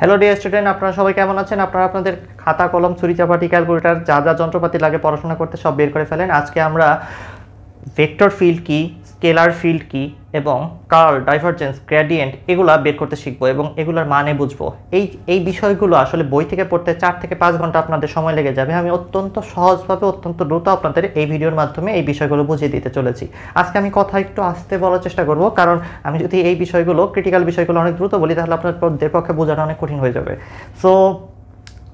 Hello dear student, আপনারা সবাই কেমন আছেন? আপনারা আপনাদের খাতা কলম ছুরি চাপাটি ক্যালকুলেটর যা যা যন্ত্রপাতি লাগে পড়াশোনা করতে সব বের করে ফেলেন। আজকে আমরা ভেক্টর ফিল্ড কি, স্কেলার ফিল্ড কি এবং কার্ল, ডাইভারজেন্স, গ্রেডিয়েন্ট এগুলা বের করতে শিখবো এবং এগুলোর মানে বুঝবো। এই বিষয়গুলো আসলে বই থেকে পড়তে 4 থেকে 5 ঘন্টা আপনাদের সময় লেগে যাবে। আমি অত্যন্ত সহজভাবে অত্যন্ত দ্রুত আপনাদের এই ভিডিওর মাধ্যমে এই বিষয়গুলো বুঝিয়ে দিতে চলেছি। আজকে আমি কথা একটু আস্তে বলার চেষ্টা করব, কারণ আমি যদি এই বিষয়গুলো ক্রিটিক্যাল বিষয়গুলো অনেক দ্রুত বলি তাহলে আপনাদের পক্ষে বোঝানো অনেক কঠিন হয়ে যাবে। So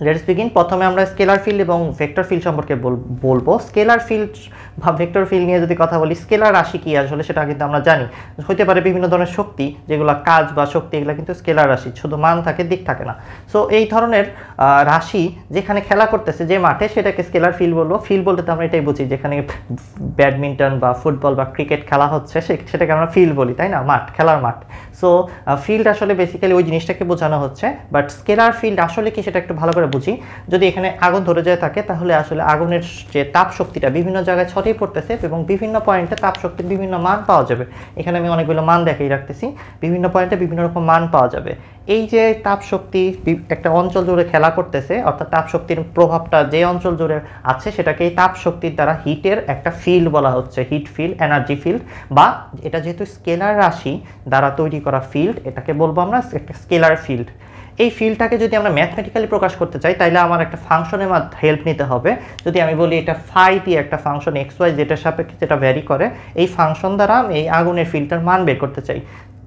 let's begin. প্রথমে আমরা স্কেলার ফিল্ড এবং ভেক্টর ফিল্ড সম্পর্কে বলবো। স্কেলার ফিল্ড বা ভেক্টর ফিল্ড নিয়ে যদি কথা বলি, স্কেলার রাশি কি আসলে সেটা কিন্তু আমরা জানি। হতে পারে বিভিন্ন ধরনের শক্তি, যেগুলো কাজ বা শক্তি, এগুলো কিন্তু স্কেলার রাশি, শুধু মান থাকে দিক থাকে না। সো এই ধরনের রাশি যেখানে খেলা করতেছে যে মাঠে, সেটাকে স্কেলার ফিল্ড বলবো। ফিল্ড বলতে তো আমরা এটাই বুঝি, যেখানে ব্যাডমিন্টন বা ফুটবল বা ক্রিকেট খেলা হচ্ছে সেটাকে আমরা ফিল্ড বলি, তাই না? মাঠ, খেলার মাঠ। সো ফিল্ড আসলে বেসিক্যালি ওই জিনিসটাকে বোঝানো হচ্ছে। বাট স্কেলার ফিল্ড আসলে কি সেটা একটু ভালো করে বুঝি। যদি এখানে আগুন ধরে যায় থাকে, তাহলে আসলে আগুনের যে তাপ শক্তিটা বিভিন্ন জায়গায় ছড়িয়ে পড়তেছে এবং বিভিন্ন পয়েন্টে তাপ শক্তির বিভিন্ন মান পাওয়া যাবে। এখানে আমি অনেকগুলো মান দেখাই রাখতেছি, বিভিন্ন পয়েন্টে বিভিন্ন রকম মান পাওয়া যাবে। এই যে তাপ শক্তি একটা অঞ্চল জুড়ে খেলা করতেছে, অর্থাৎ তাপ শক্তির প্রভাবটা যে অঞ্চল জুড়ে আছে সেটাকে এই তাপ শক্তির দ্বারা হিটের একটা ফিল্ড বলা হচ্ছে, হিট ফিল্ড, এনার্জি ফিল্ড। বা এটা যেহেতু স্কেলার রাশি দ্বারা তৈরি করা ফিল্ড, এটাকে বলবো আমরা একটা স্কেলার ফিল্ড। এই ফিল্ডটাকে যদি আমরা ম্যাথমেটিক্যালি প্রকাশ করতে চাই, তাইলে আমার একটা ফাংশনের হেল্প নিতে হবে। যদি আমি বলি এটা ফাই দিয়ে একটা ফাংশন এক্স ওয়াই জেড এর সাপেক্ষে যেটা ভ্যারি করে, এই ফাংশন দ্বারা আমি এই আগুনের ফিল্ডটার মান বের করতে চাই।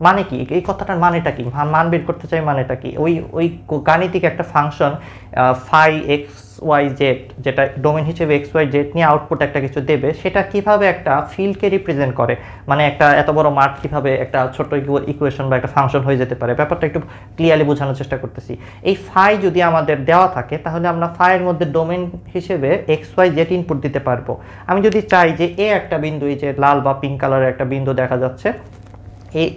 মানে কি এই কথাটার মানেটা কি? মান বের করতে চাই মানেটা কি? ওই গাণিতিক একটা function phi x y z, যেটা ডোমেন হিসেবে এক্স ওয়াই জেড নিয়ে আউটপুট একটা কিছু দেবে, সেটা কিভাবে একটা ফিল্ডকে রিপ্রেজেন্ট করে, মানে একটা এত বড় মাঠ কিভাবে একটা ছোট ইকুয়েশন বা একটা ফাংশন হয়ে যেতে পারে, ব্যাপারটা একটু ক্লিয়ারলি বোঝানোর চেষ্টা করতেছি। এই ফাই যদি আমাদের দেওয়া থাকে, তাহলে আমরা ফাইয়ের মধ্যে ডোমেন হিসেবে এক্স ওয়াই জেড ইনপুট দিতে পারবো। আমি যদি চাই যে এ একটা বিন্দু, এই যে লাল বা পিঙ্ক কালারের একটা বিন্দু দেখা যাচ্ছে,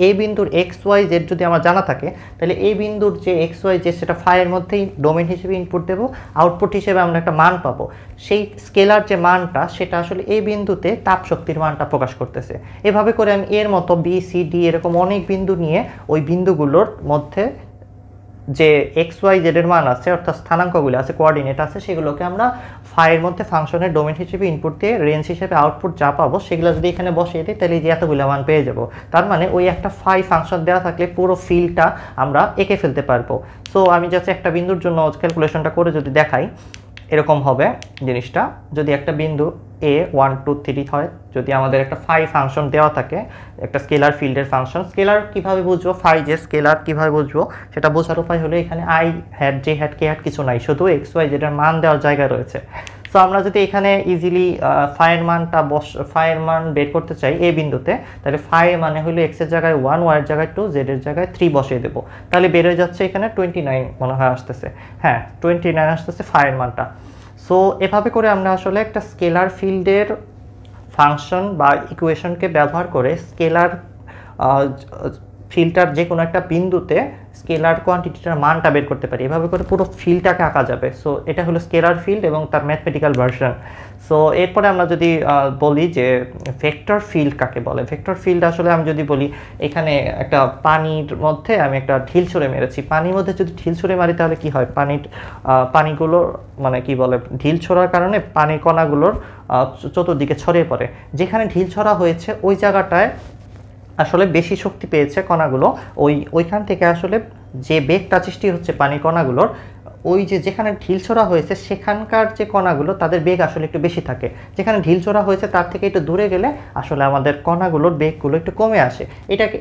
এই বিন্দুর এক্স ওয়াই জেড যদি আমার জানা থাকে, তাহলে এই বিন্দুর যে এক্স ওয়াই জেড সেটা ফাইয়ের মধ্যেই ডোমেন হিসেবে ইনপুট দেবো, আউটপুট হিসেবে আমরা একটা মান পাবো। সেই স্কেলার যে মানটা, সেটা আসলে এই বিন্দুতে তাপ শক্তির মানটা প্রকাশ করতেছে। এভাবে করে আমি এর মতো বি সি ডি এরকম অনেক বিন্দু নিয়ে ওই বিন্দুগুলোর মধ্যে যে এক্স ওয়াই জেডের মান আছে, অর্থাৎ স্থানাঙ্কগুলো আছে, কোঅর্ডিনেট আছে, সেগুলোকে আমরা ফাইয়ের মধ্যে ফাংশনের ডোমেন হিসেবে ইনপুট দিয়ে রেঞ্জ হিসেবে আউটপুট যা পাবো সেগুলো যদি এখানে বসিয়ে দিই, তাহলে যে এতগুলো মান পেয়ে যাবো। তার মানে ওই একটা ফাই ফাংশন দেওয়া থাকলে পুরো ফিল্ডটা আমরা এঁকে ফেলতে পারবো। সো আমি জাস্ট একটা বিন্দুর জন্য ক্যালকুলেশনটা করে যদি দেখাই, এরকম হবে জিনিসটা। যদি একটা বিন্দু এ 1 2 3 হয়, যদি আমাদের একটা ফাই ফাংশন দেওয়া থাকে, একটা স্কেলার ফিল্ডের ফাংশন। স্কেলার কিভাবে বুঝবো, ফাই যে স্কেলার কিভাবে বুঝবো, সেটা বোঝার উপায় হলো এখানে i hat j hat k hat কিছু নাই, শুধু এক্স ওয়াই যেটার মান দেওয়ার জায়গা রয়েছে। সো আমরা যদি এখানে ইজিলি ফাইয়ের মান বের করতে চাই এই বিন্দুতে, তাহলে ফাই মানে হলো এক্স এর জায়গায় 1, ওয়াই এর জায়গায় 2, জেড এর জায়গায় 3 বসিয়ে দেবো, তাহলে বের হয়ে যাচ্ছে এখানে 29 মনে হয় আসতেছে। হ্যাঁ, 29 আসতেছে ফাইয়ের মানটা। সো এভাবে করে আমরা আসলে একটা স্কেলার ফিল্ডের ফাংশন বা ইকুয়েশনকে ব্যবহার করে স্কেলার ফিল্ডটার যে কোনো একটা বিন্দুতে স্কেলার কোয়ান্টিটিটার মানটা বের করতে পারি। এভাবে করে পুরো ফিল্ডটাকে আঁকা যাবে। সো এটা হলো স্কেলার ফিল্ড এবং তার ম্যাথমেটিক্যাল ভার্সন। সো এরপরে আমরা যদি বলি যে ভেক্টর ফিল্ড কাকে বলে। ভেক্টর ফিল্ড আসলে আমি যদি বলি, এখানে একটা পানির মধ্যে আমি একটা ঢিল ছুঁড়ে মেরেছি। পানির মধ্যে যদি ঢিল ছুঁড়ে মারি তাহলে কি হয়, পানিগুলোর মানে কি বলে, ঢিল ছোড়ার কারণে পানির কণাগুলোর চতুর্দিকে ছড়িয়ে পড়ে। যেখানে ঢিল ছড়া হয়েছে ওই জায়গাটায় আসলে বেশি শক্তি পেয়েছে কণাগুলো, ওইখান থেকে আসলে যে বেগটা সৃষ্টি হচ্ছে পানির কণাগুলোর, ওই যেখানে ঢিল ছোড়া হয়েছে সেখানকার যে কণাগুলো তাদের বেগ আসলে একটু বেশি থাকে। যেখানে ঢিল ছোড়া হয়েছে তার থেকে একটু দূরে গেলে আসলে আমাদের কণাগুলোর বেগগুলো একটু কমে আসে।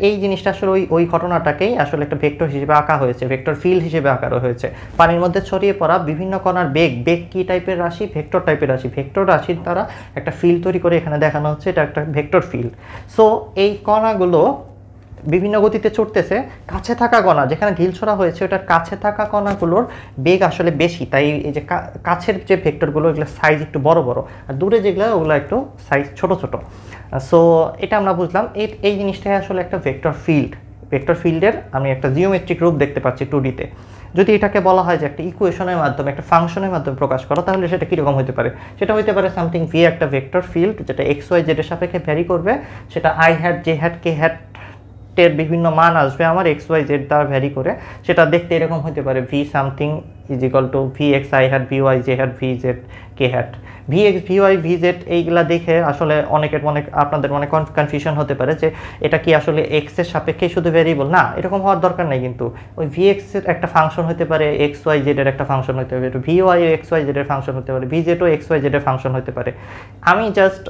এই জিনিসটা আসলে ওই ঘটনাটাকেই আসলে একটা ভেক্টর হিসেবে আঁকা হয়েছে, ভেক্টর ফিল্ড হিসেবে আঁকা হয়েছে। পানির মধ্যে ছড়িয়ে পড়া বিভিন্ন কণার বেগ কী টাইপের রাশি? ভেক্টর টাইপের রাশি। ভেক্টর রাশির দ্বারা একটা ফিল্ড তৈরি করে এখানে দেখানো হচ্ছে, এটা একটা ভেক্টর ফিল্ড। সো এই কণাগুলো বিভিন্ন গতিতে ছুটতেছে। কাছে থাকা কণা, যেখানে ঢিল ছোড়া হয়েছে ওটার কাছে থাকা কণাগুলোর বেগ আসলে বেশি, তাই এই যে কাছের যে ভেক্টরগুলো এগুলো সাইজ একটু বড় বড়, আর দূরে যেগুলো ওগুলো একটু সাইজ ছোট ছোট। সো এটা আমরা বুঝলাম, এই জিনিসটাই আসলে একটা ভেক্টর ফিল্ড। ভেক্টর ফিল্ডের আমি একটা জিওমেট্রিক রূপ দেখতে পাচ্ছি 2Dতে। যদি এটাকে বলা হয় যে একটা ইকুয়েশনের মাধ্যমে, একটা ফাংশনের মাধ্যমে প্রকাশ করো, তাহলে সেটা কীরকম হতে পারে? সেটা হতে পারে সামথিং ভি, একটা ভেক্টর ফিল্ড যেটা এক্স ওয়াই জেড এর সাপেক্ষে ভ্যারি করবে, সেটা i hat j hat k hat ভেক্টরের বিভিন্ন মান আসবে আমার এক্স ওয়াই জেড দ্বারা ভ্যারি করে, সেটা দেখতে এরকম হতে পারে v something is equal to v x i hat v y j hat v z k hat. V x v y v z এইগুলা দেখে আসলে আপনাদের মনে কনফিউশন হতে পারে যে এটা কি আসলে এক্স এর সাপেক্ষে শুধু ভ্যারিয়েবল, না এরকম হওয়ার দরকার নেই। কিন্তু ওই ভি এক্স এর একটা ফাংশন হতে পারে, এক্স ওয়াই জেড এর একটা ফাংশন হতে পারে, v y x y z এর ফাংশন হতে পারে, ভি জেড ও এক্স ওয়াই জেড এর ফাংশন হতে পারে। আমি জাস্ট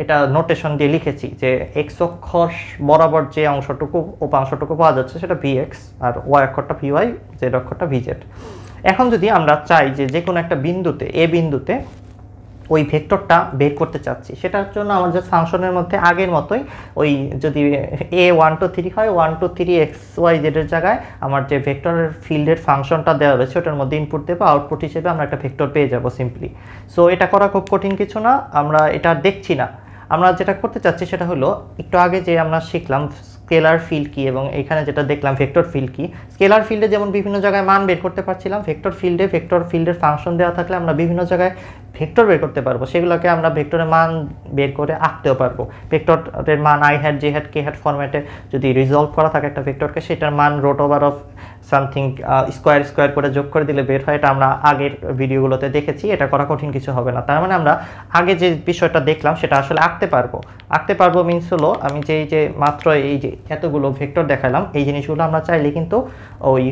এটা নোটেশন দিয়ে লিখেছি যে এক্স অক্ষর বরাবর যে অংশটুকু উপাংশটুকু পাওয়া যাচ্ছে সেটা ভি এক্স, আর ওয়াই অক্ষরটা ভি ওয়াই, জেড অক্ষরটা ভি জেড। এখন যদি আমরা চাই যে কোনো একটা বিন্দুতে এ বিন্দুতে ওই ভেক্টরটা বের করতে চাচ্ছি, সেটার জন্য আমার যে ফাংশনের মধ্যে আগের মতোই ওই যদি এ 1 2 3 হয় 1 2 3 এক্স ওয়াই জেডের জায়গায় আমার যে ভেক্টরের ফিল্ডের ফাংশনটা দেওয়া রয়েছে ওটার মধ্যে ইনপুট দেবো, আউটপুট হিসেবে আমরা একটা ভেক্টর পেয়ে যাব সিম্পলি। সো এটা করা খুব কঠিন কিছু না, আমরা এটা দেখছি না। আমরা যেটা করতে চাচ্ছি সেটা হলো একটু আগে যে আমরা শিখলাম স্কেলার ফিল্ড কি, এবং এখানে যেটা দেখলাম ভেক্টর ফিল্ড কি। স্কেলার ফিল্ডে যেমন বিভিন্ন জায়গায় মান বের করতে পারছিলাম, ভেক্টর ফিল্ডের ফাংশন দেওয়া থাকলে আমরা বিভিন্ন জায়গায় ভেক্টর বের করতে পারবো, সেগুলোকে আমরা ভেক্টরের মান বের করে আঁকতেও পারবো। ভেক্টরের মান i hat j hat k hat ফরম্যাটে যদি রিজলভ করা থাকে একটা ভেক্টরকে, সেটার মান root over of something square করে যোগ করে দিলে বের হয়। এটা আমরা আগের ভিডিওগুলোতে দেখেছি, এটা করা কঠিন কিছু হবে না। তার মানে আমরা আগে যে বিষয়টা দেখলাম সেটা আসলে আঁকতে পারবো মিনস হলো আমি যে মাত্র এই যে এতগুলো ভেক্টর দেখালাম, এই জিনিসগুলো আমরা চাইলে কিন্তু ওই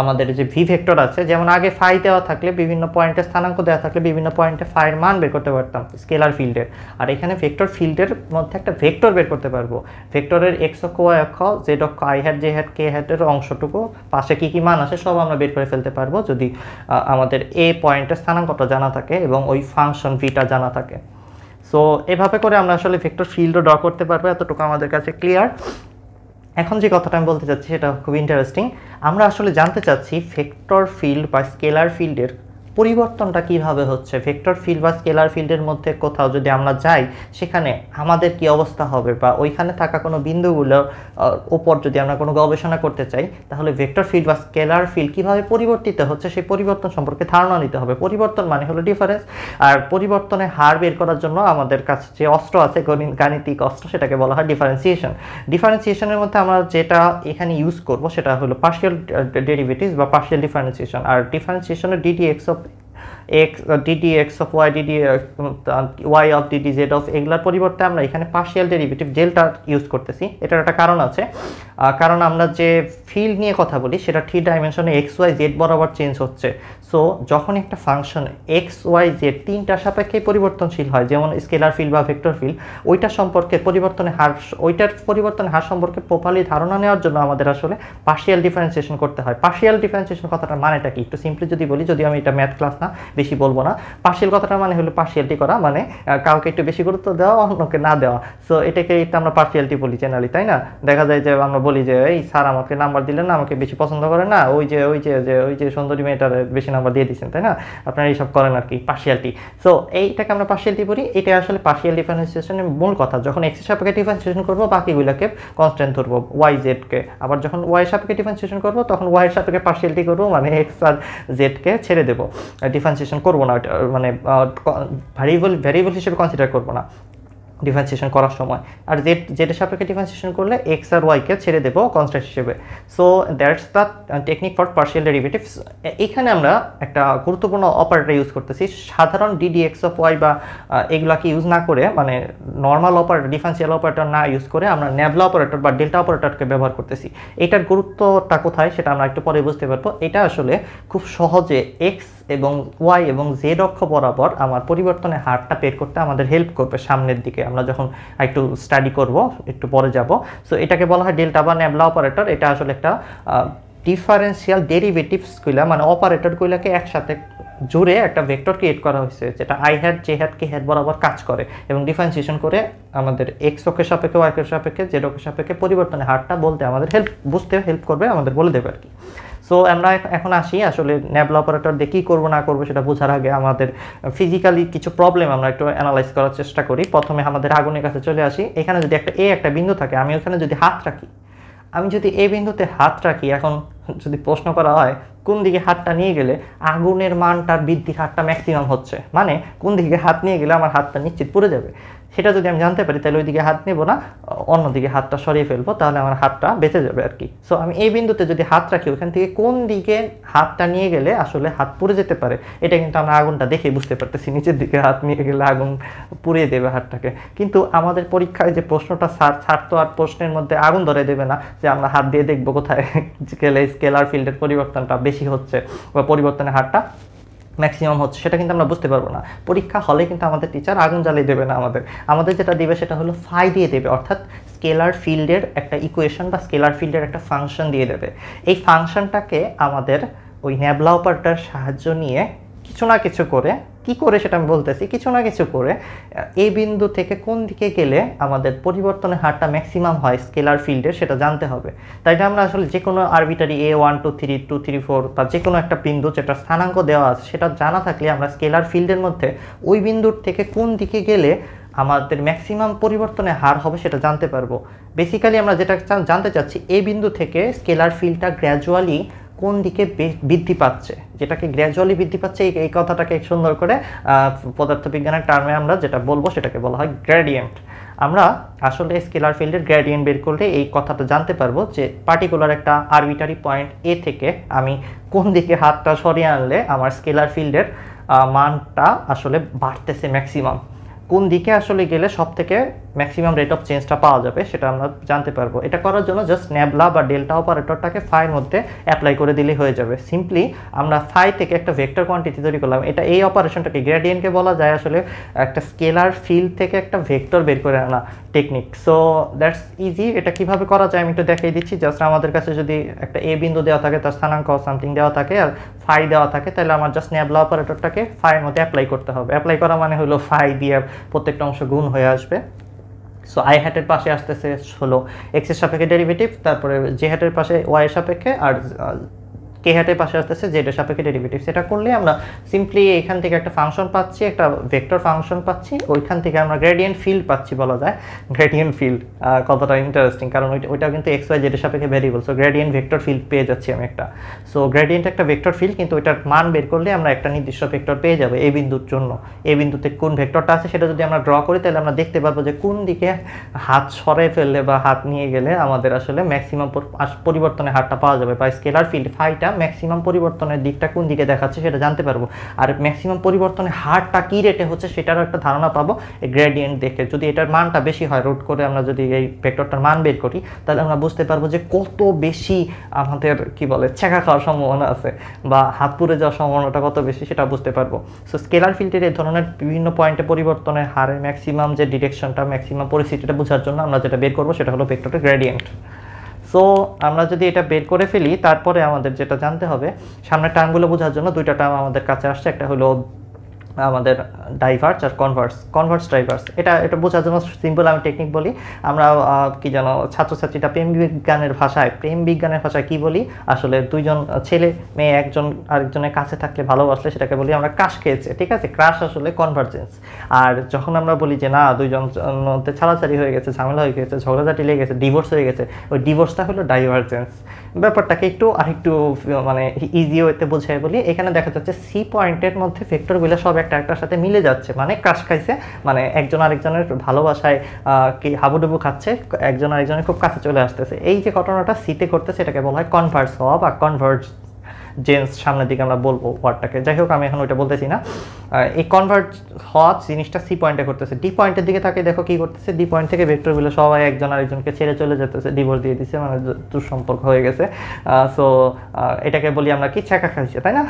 আমাদের যে ভি ভেক্টর আছে, যেমন আগে ফাই দেওয়া থাকলে বিভিন্ন পয়েন্টে স্থানাঙ্ক দেওয়া থাকলে বিভিন্ন পয়েন্টে ফাইয়ের মান বের করতে পারতাম স্কেলার ফিল্ডের, আর এখানে ভেক্টর ফিল্ডের মধ্যে একটা ভেক্টর বের করতে পারবো। ভেক্টরের এক্স অক্ষ ওয়াই অক্ষ জেড অক্ষ আই হ্যাট জে হ্যাট কে হ্যাটের অংশটুকু পাশে কী কী মান আসে সব আমরা বের করে ফেলতে পারবো যদি আমাদের এ পয়েন্টের স্থানাঙ্কটা জানা থাকে এবং ওই ফাংশন ভিটা জানা থাকে। সো এভাবে করে আমরা আসলে ভেক্টর ফিল্ডও ড্র করতে পারবো, এতটুকু আমাদের কাছে ক্লিয়ার। এখন যে কথাটা আমি বলতে চাচ্ছি সেটা খুব ইন্টারেস্টিং। আমরা আসলে জানতে চাচ্ছি ভেক্টর ফিল্ড বা স্কেলার ফিল্ডের পরিবর্তনটা কিভাবে হচ্ছে। ভেক্টর ফিল্ড বা স্কেলার ফিল্ডের মধ্যে কোথাও যদি আমরা যাই সেখানে আমাদের কি অবস্থা হবে, বা ওইখানে থাকা কোনো বিন্দুগুলোর উপর যদি আমরা কোনো গবেষণা করতে চাই তাহলে ভেক্টর ফিল্ড বা স্কেলার ফিল্ড কীভাবে পরিবর্তিত হচ্ছে সেই পরিবর্তন সম্পর্কে ধারণা নিতে হবে। পরিবর্তন মানে হলো ডিফারেন্স, আর পরিবর্তনের হার বের করার জন্য আমাদের কাছে যে অস্ত্র আছে গাণিতিক অস্ত্র সেটাকে বলা হয় ডিফারেন্সিয়েশন। ডিফারেন্সিয়েশনের মধ্যে আমরা যেটা এখানে ইউজ করব সেটা হলো পার্শিয়াল ডেরিভেটিভস বা পার্শিয়াল ডিফারেন্সিয়েশন। আর ডিফারেন্সিয়েশনের D D X of X D D X of Y D D Y of D D Z of এগুলার পরিবর্তে আমরা এখানে পার্শিয়াল ডেরিভেটিভ ডেল্টা ইউজ করতেছি। এটার একটা কারণ আছে, কারণ আমরা যে ফিল্ড নিয়ে কথা বলি সেটা 3 ডাইমেনশনে এক্স ওয়াই জেড বরাবর চেঞ্জ হচ্ছে। সো যখন একটা ফাংশন এক্স ওয়াই জেড তিনটার সাপেক্ষেই পরিবর্তনশীল হয়, যেমন স্কেলার ফিল্ড বা ভেক্টর ফিল্ড, ওইটার পরিবর্তনের হার সম্পর্কে প্রপারলি ধারণা নেওয়ার জন্য আমাদের আসলে পার্শিয়াল ডিফারেন্সিয়েশন করতে হয়। পার্শিয়াল ডিফারেন্সিয়েশন কথাটার মানেটা কি একটু সিম্পলি যদি বলি, যদি আমি এটা ম্যাথ ক্লাস না বেশি বলবো না। পার্শিয়াল কথাটার মানে হলো পার্শিয়ালিটি করা, মানে কাউকে একটু বেশি গুরুত্ব দেওয়া অন্যকে না দেওয়া। সো এটাকে আমরা পার্শিয়ালিটি বলি জেনারেলি, তাই না? দেখা যায় যে আমরা বলি যে এই স্যার আমাকে নাম্বার দিলেন না, আমাকে বেশি পছন্দ করে না, ওই যে সুন্দরী মেয়েটার বেশি নাম্বার দিয়ে দিচ্ছেন, তাই না? আপনারা এইসব করেন আর কি, পার্শিয়ালিটি। সো এইটাকে আমরা পার্শিয়ালিটি বলি। এটা আসলে পার্শিয়াল ডিফারেন্সিয়েশনের মূল কথা। যখন এক্স এর সাপেক্ষে ডিফারেন্সিয়েশন করবো বাকিগুলোকে কনস্ট্যান্ট ধরবো, ওয়াই জেডকে। আবার যখন ওয়াই এর সাপেক্ষে ডিফারেন্সিয়েশন করবো তখন ওয়াই এর সাপেক্ষে পার্শিয়ালিটি করবো, মানে এক্স আর জেডকে ছেড়ে দেবো, ডিফারেন্সিয়েশন করবো না, মানে ভ্যারিয়েবল হিসেবে কনসিডার করবো না ডিফারেন্সিয়েশন করার সময়। আর জেডের সাপেক্ষে ডিফারেন্সিয়েশন করলে এক্স আর ওয়াইকে ছেড়ে দেবো কনস্ট্যান্ট হিসেবে। So that's the technique for partial derivatives. এখানে আমরা একটা গুরুত্বপূর্ণ অপারেটর ইউজ করতেছি। সাধারণ ডিডি এক্স অফ ওয়াই বা এগুলাকে ইউজ না করে, মানে নর্মাল অপারেটর ডিফারেন্সিয়াল অপারেটর না ইউজ করে আমরা ন্যাবলা অপারেটর বা ডেল্টা অপারেটরকে ব্যবহার করতেছি। এটার গুরুত্বটা কোথায় সেটা আমরা একটু পরে বুঝতে পারবো। এটা আসলে খুব সহজে এক্স এবং ওয়াই এবং জেড অক্ষ বরাবর আমার পরিবর্তনের হারটা বের করতে আমাদের হেল্প করবে সামনের দিকে, আমরা যখন একটু স্টাডি করব, একটু পরে যাব। সো এটাকে বলা হয় ডেল্টা বা ন্যাবলা অপারেটর। এটা আসলে একটা ডিফারেন্সিয়াল ডেরিভেটিভস কইলা, মানে অপারেটর কইলাকে একসাথে জুড়ে একটা ভেক্টর ক্রিয়েট করা হয়েছে যেটা i hat j hat k hat বরাবর কাজ করে এবং ডিফারেন্সিয়েশন করে আমাদের এক্স অক্ষের সাপেক্ষে ওয়াই অক্ষের সাপেক্ষে জেড অক্ষের সাপেক্ষে পরিবর্তনের হারটা বলতে আমাদের বুঝতে হেল্প করবে, আমাদের বলে দেবে আর কি। সো আমরা এখন আসি আসলে ন্যাবলা অপারেটর দিয়ে কী করবো না করবো সেটা বোঝার আগে আমাদের ফিজিক্যালি কিছু প্রবলেম আমরা একটু অ্যানালাইজ করার চেষ্টা করি। প্রথমে আমাদের আগুনের কাছে চলে আসি। এখানে যদি একটা বিন্দু থাকে, আমি ওখানে যদি হাত রাখি, আমি যদি এই বিন্দুতে হাত রাখি, এখন যদি প্রশ্ন করা হয় কোন দিকে হাতটা নিয়ে গেলে আগুনের মানটার বৃদ্ধির হারটা ম্যাক্সিমাম হচ্ছে, মানে কোন দিকে হাত নিয়ে গেলে আমার হাতটা নিশ্চিত পুড়ে যাবে, সেটা যদি আমি জানতে পারি তাহলে ওই দিকে হাত নেব না, অন্যদিকে হাতটা সরিয়ে ফেলবো, তাহলে আমার হাতটা বেঁচে যাবে আর কি। সো আমি এই বিন্দুতে যদি হাত রাখি ওখান থেকে কোন দিকে হাতটা নিয়ে গেলে আসলে হাত পুড়ে যেতে পারে, এটা কিন্তু আমরা আগুনটা দেখে বুঝতে পারতেছি, নিচের দিকে হাত নিয়ে গেলে আগুন পুড়িয়ে দেবে হাতটাকে। কিন্তু আমাদের পরীক্ষায় যে প্রশ্নটা ছাড়তো আর প্রশ্নের মধ্যে আগুন ধরে দেবে না যে আমরা হাত দিয়ে দেখবো কোথায় গেলে স্কেলার ফিল্ডের পরিবর্তনটা বেশি হচ্ছে বা পরিবর্তনের হারটা ম্যাক্সিমাম হচ্ছে, সেটা কিন্তু আমরা বুঝতে পারবো না। পরীক্ষা হলে কিন্তু আমাদের টিচার আগুন জ্বালিয়ে দেবে না, আমাদের যেটা দেবে সেটা হলো ফাই দিয়ে দেবে, অর্থাৎ স্কেলার ফিল্ডের একটা ইকুয়েশন বা স্কেলার ফিল্ডের একটা ফাংশন দিয়ে দেবে। এই ফাংশনটাকে আমাদের ওই ন্যাবলা অপারেটর সাহায্য নিয়ে কিছু না কিছু করে, কি করে সেটা আমি বলতেছি, কিছু না কিছু করে এই বিন্দু থেকে কোন দিকে গেলে আমাদের পরিবর্তনের হারটা ম্যাক্সিমাম হয় স্কেলার ফিল্ডের সেটা জানতে হবে। তাই আমরা আসলে যে কোনো আরবিটারি A1 2 3 2 3 4 বা যে কোনো একটা বিন্দু যেটা স্থানাঙ্ক দেওয়া আছে সেটা জানা থাকলে আমরা স্কেলার ফিল্ডের মধ্যে ওই বিন্দুর থেকে কোন দিকে গেলে আমাদের ম্যাক্সিমাম পরিবর্তনের হার হবে সেটা জানতে পারবো। বেসিক্যালি আমরা যেটা জানতে চাচ্ছি এই বিন্দু থেকে স্কেলার ফিল্ডটা গ্র্যাজুয়ালি কোন দিকে বৃদ্ধি পাচ্ছে, যেটাকে গ্র্যাজুয়ালি বৃদ্ধি পাচ্ছে এই কথাটাকে সুন্দর করে পদার্থবিজ্ঞানের টার্মে আমরা যেটা বলবো সেটাকে বলা হয় গ্রেডিয়েন্ট। আমরা আসলে স্কেলার ফিল্ডের গ্রেডিয়েন্ট বের করলে এই কথাটা জানতে পারবো যে পার্টিকুলার একটা আরবিটারি পয়েন্ট এ থেকে আমি কোন দিকে হাতটা সরিয়ে আনলে আমার স্কেলার ফিল্ডের মানটা আসলে বাড়তেছে ম্যাক্সিমাম, কোন দিকে আসলে গেলে সব থেকে ম্যাক্সিমাম রেট অফ চেঞ্জটা পাওয়া যাবে সেটা আমরা জানতে পারবো। এটা করার জন্য জাস্ট ন্যাবলা বা ডেল্টা অপারেটরটাকে ফাইয়ের মধ্যে অ্যাপ্লাই করে দিলেই হয়ে যাবে। সিম্পলি আমরা ফাই থেকে একটা ভেক্টর কোয়ান্টিটি তৈরি করলাম, এটা এই অপারেশনটাকে গ্রেডিয়েন্টকে বলা যায় আসলে একটা স্কেলার ফিল্ড থেকে একটা ভেক্টর বের করে আনা টেকনিক। So that's easy. এটা কিভাবে করা যায় আমি একটু দেখিয়ে দিচ্ছি। জাস্ট আমাদের কাছে যদি একটা এ বিন্দু দেওয়া থাকে, তার স্থানাঙ্ক সামথিং দেওয়া থাকে আর ফাই দেওয়া থাকে, তাহলে আমার জাস্ট ন্যাবলা অপারেটরটাকে ফাইয়ের মধ্যে অ্যাপ্লাই করতে হবে। অ্যাপ্লাই করা মানে হলো ফাই দিয়ে প্রত্যেকটা অংশ গুণ হয়ে আসবে। সো আই হ্যাটের পাশে আসতেছে হলো এক্স এর সাপেক্ষে ডেরিভেটিভ, তারপরে জে হ্যাটের পাশে ওয়াই এর সাপেক্ষে, আর কে হ্যাটের পাশে আসতেছে জেড এর সাপেক্ষে ডেরিভেটিভ। সেটা করলে আমরা সিম্পলি এখান থেকে একটা ফাংশন পাচ্ছি, একটা ভেক্টর ফাংশন পাচ্ছি, ওইখান থেকে আমরা গ্রেডিয়েন্ট ফিল্ড পাচ্ছি বলা যায়। গ্রেডিয়েন্ট ফিল্ড কতটা ইন্টারেস্টিং, কারণ ওইটাও কিন্তু এক্স ওয়াই জেড এর সাপেক্ষে variable. So gradient vector field পেয়ে যাচ্ছি আমি একটা। সো গ্রেডিয়েন্ট একটা ভেক্টর ফিল্ড, কিন্তু ওইটার মান বের করলে আমরা একটা নির্দিষ্ট ভেক্টর পেয়ে যাবো এই বিন্দুর জন্য। এই বিন্দুতে কোন ভেক্টরটা আছে সেটা যদি আমরা ড্র করি তাহলে আমরা দেখতে পারবো যে কোন দিকে হাত সরাই ফেললে বা হাত নিয়ে গেলে আমাদের আসলে ম্যাক্সিমাম পরিবর্তনের হারটা পাওয়া যাবে, বা স্কেলার ফিল্ড ফাইটা ম্যাক্সিমাম পরিবর্তনের দিকটা কোন দিকে দেখাচ্ছে সেটা জানতে পারবো। আর ম্যাক্সিমাম পরিবর্তনের হারটা কী রেটে হচ্ছে সেটারও একটা ধারণা পাবো এই গ্রেডিয়েন্ট দেখে। যদি এটার মানটা বেশি হয়, রুট করে আমরা যদি এই ভেক্টরটার মান বের করি তাহলে আমরা বুঝতে পারবো যে কত বেশি আমাদের কি বলে ছ্যাঁকা খাওয়ার সম্ভাবনা আছে বা হাত পুড়ে যাওয়ার সম্ভাবনাটা কত বেশি সেটা বুঝতে পারবো। সো স্কেলার ফিল্ডের এই ধরনের বিভিন্ন পয়েন্টে পরিবর্তনের হারে ম্যাক্সিমাম যে ডিরেকশনটা, ম্যাক্সিমাম পরিস্থিতিটা বোঝার জন্য আমরা যেটা বের করবো সেটা হলো ভেক্টরের গ্রেডিয়েন্ট। সো আমরা যদি এটা বের করে ফেলি তারপরে আমাদের যেটা জানতে হবে সামনের টার্মগুলো বোঝার জন্য দুইটা টার্ম আমাদের কাছে আসছে, একটা হলো আমাদের ডাইভার্জ আর কনভার্স ডাইভার্জ। এটা বোঝার জন্য সিম্পল আমি টেকনিক বলি। আমরা কি জানো ছাত্রছাত্রীটা প্রেম বিজ্ঞানের ভাষায় কি বলি, আসলে দুইজন ছেলে মেয়ে একজন আরেকজনের কাছে থাকলে ভালোবাসলে সেটাকে বলি আমরা ক্রাশ খেয়েছে, ঠিক আছে। ক্রাশ আসলে কনভার্জেন্স। আর যখন আমরা বলি যে না দুইজন মধ্যে ছাড়াছাড়ি হয়ে গেছে, ঝামেলা হয়ে গেছে, ঝগড়াঝাটি লেগে গেছে, ডিভোর্স হয়ে গেছে, ওই ডিভোর্সটা হলো ডাইভার্জেন্স। ব্যাপারটাকে আরেকটু মানে ইজি ওয়েতে বোঝায় বলি। এখানে দেখা যাচ্ছে সি পয়েন্টের মধ্যে ভেক্টরগুলো সব একটার সাথে মিলে যাচ্ছে, মানে ক্রাশ খাইছে, মানে একজন আরেকজনের ভালোবাসায় কি হাবুডুবু খাচ্ছে, একজন আরেকজনের খুব কাছে চলে আসতেছে। এই যে ঘটনাটা সিতে করতেছে এটাকে বলা হয় কনভার্স হওয়া বা কনভার্জেন্স। সামনের দিকে আমরা বলবো ওয়ার্ডটাকে, যাই হোক আমি এখন ওইটা বলতেছি না। এই কনভার্জ হওয়া জিনিসটা সি পয়েন্টে করতেছে। ডি পয়েন্টের দিকে থাকে দেখো কি করতেছে, ডি পয়েন্ট থেকে ভেক্টরগুলো সবাই একজন আরেকজনকে ছেড়ে চলে যেতেছে, ডিভোর্স দিয়ে দিচ্ছে, মানে দুঃসম্পর্ক হয়ে গেছে। সো এটাকে বলি আমরা কি ছ্যাঁকা খাইছে, তাই না,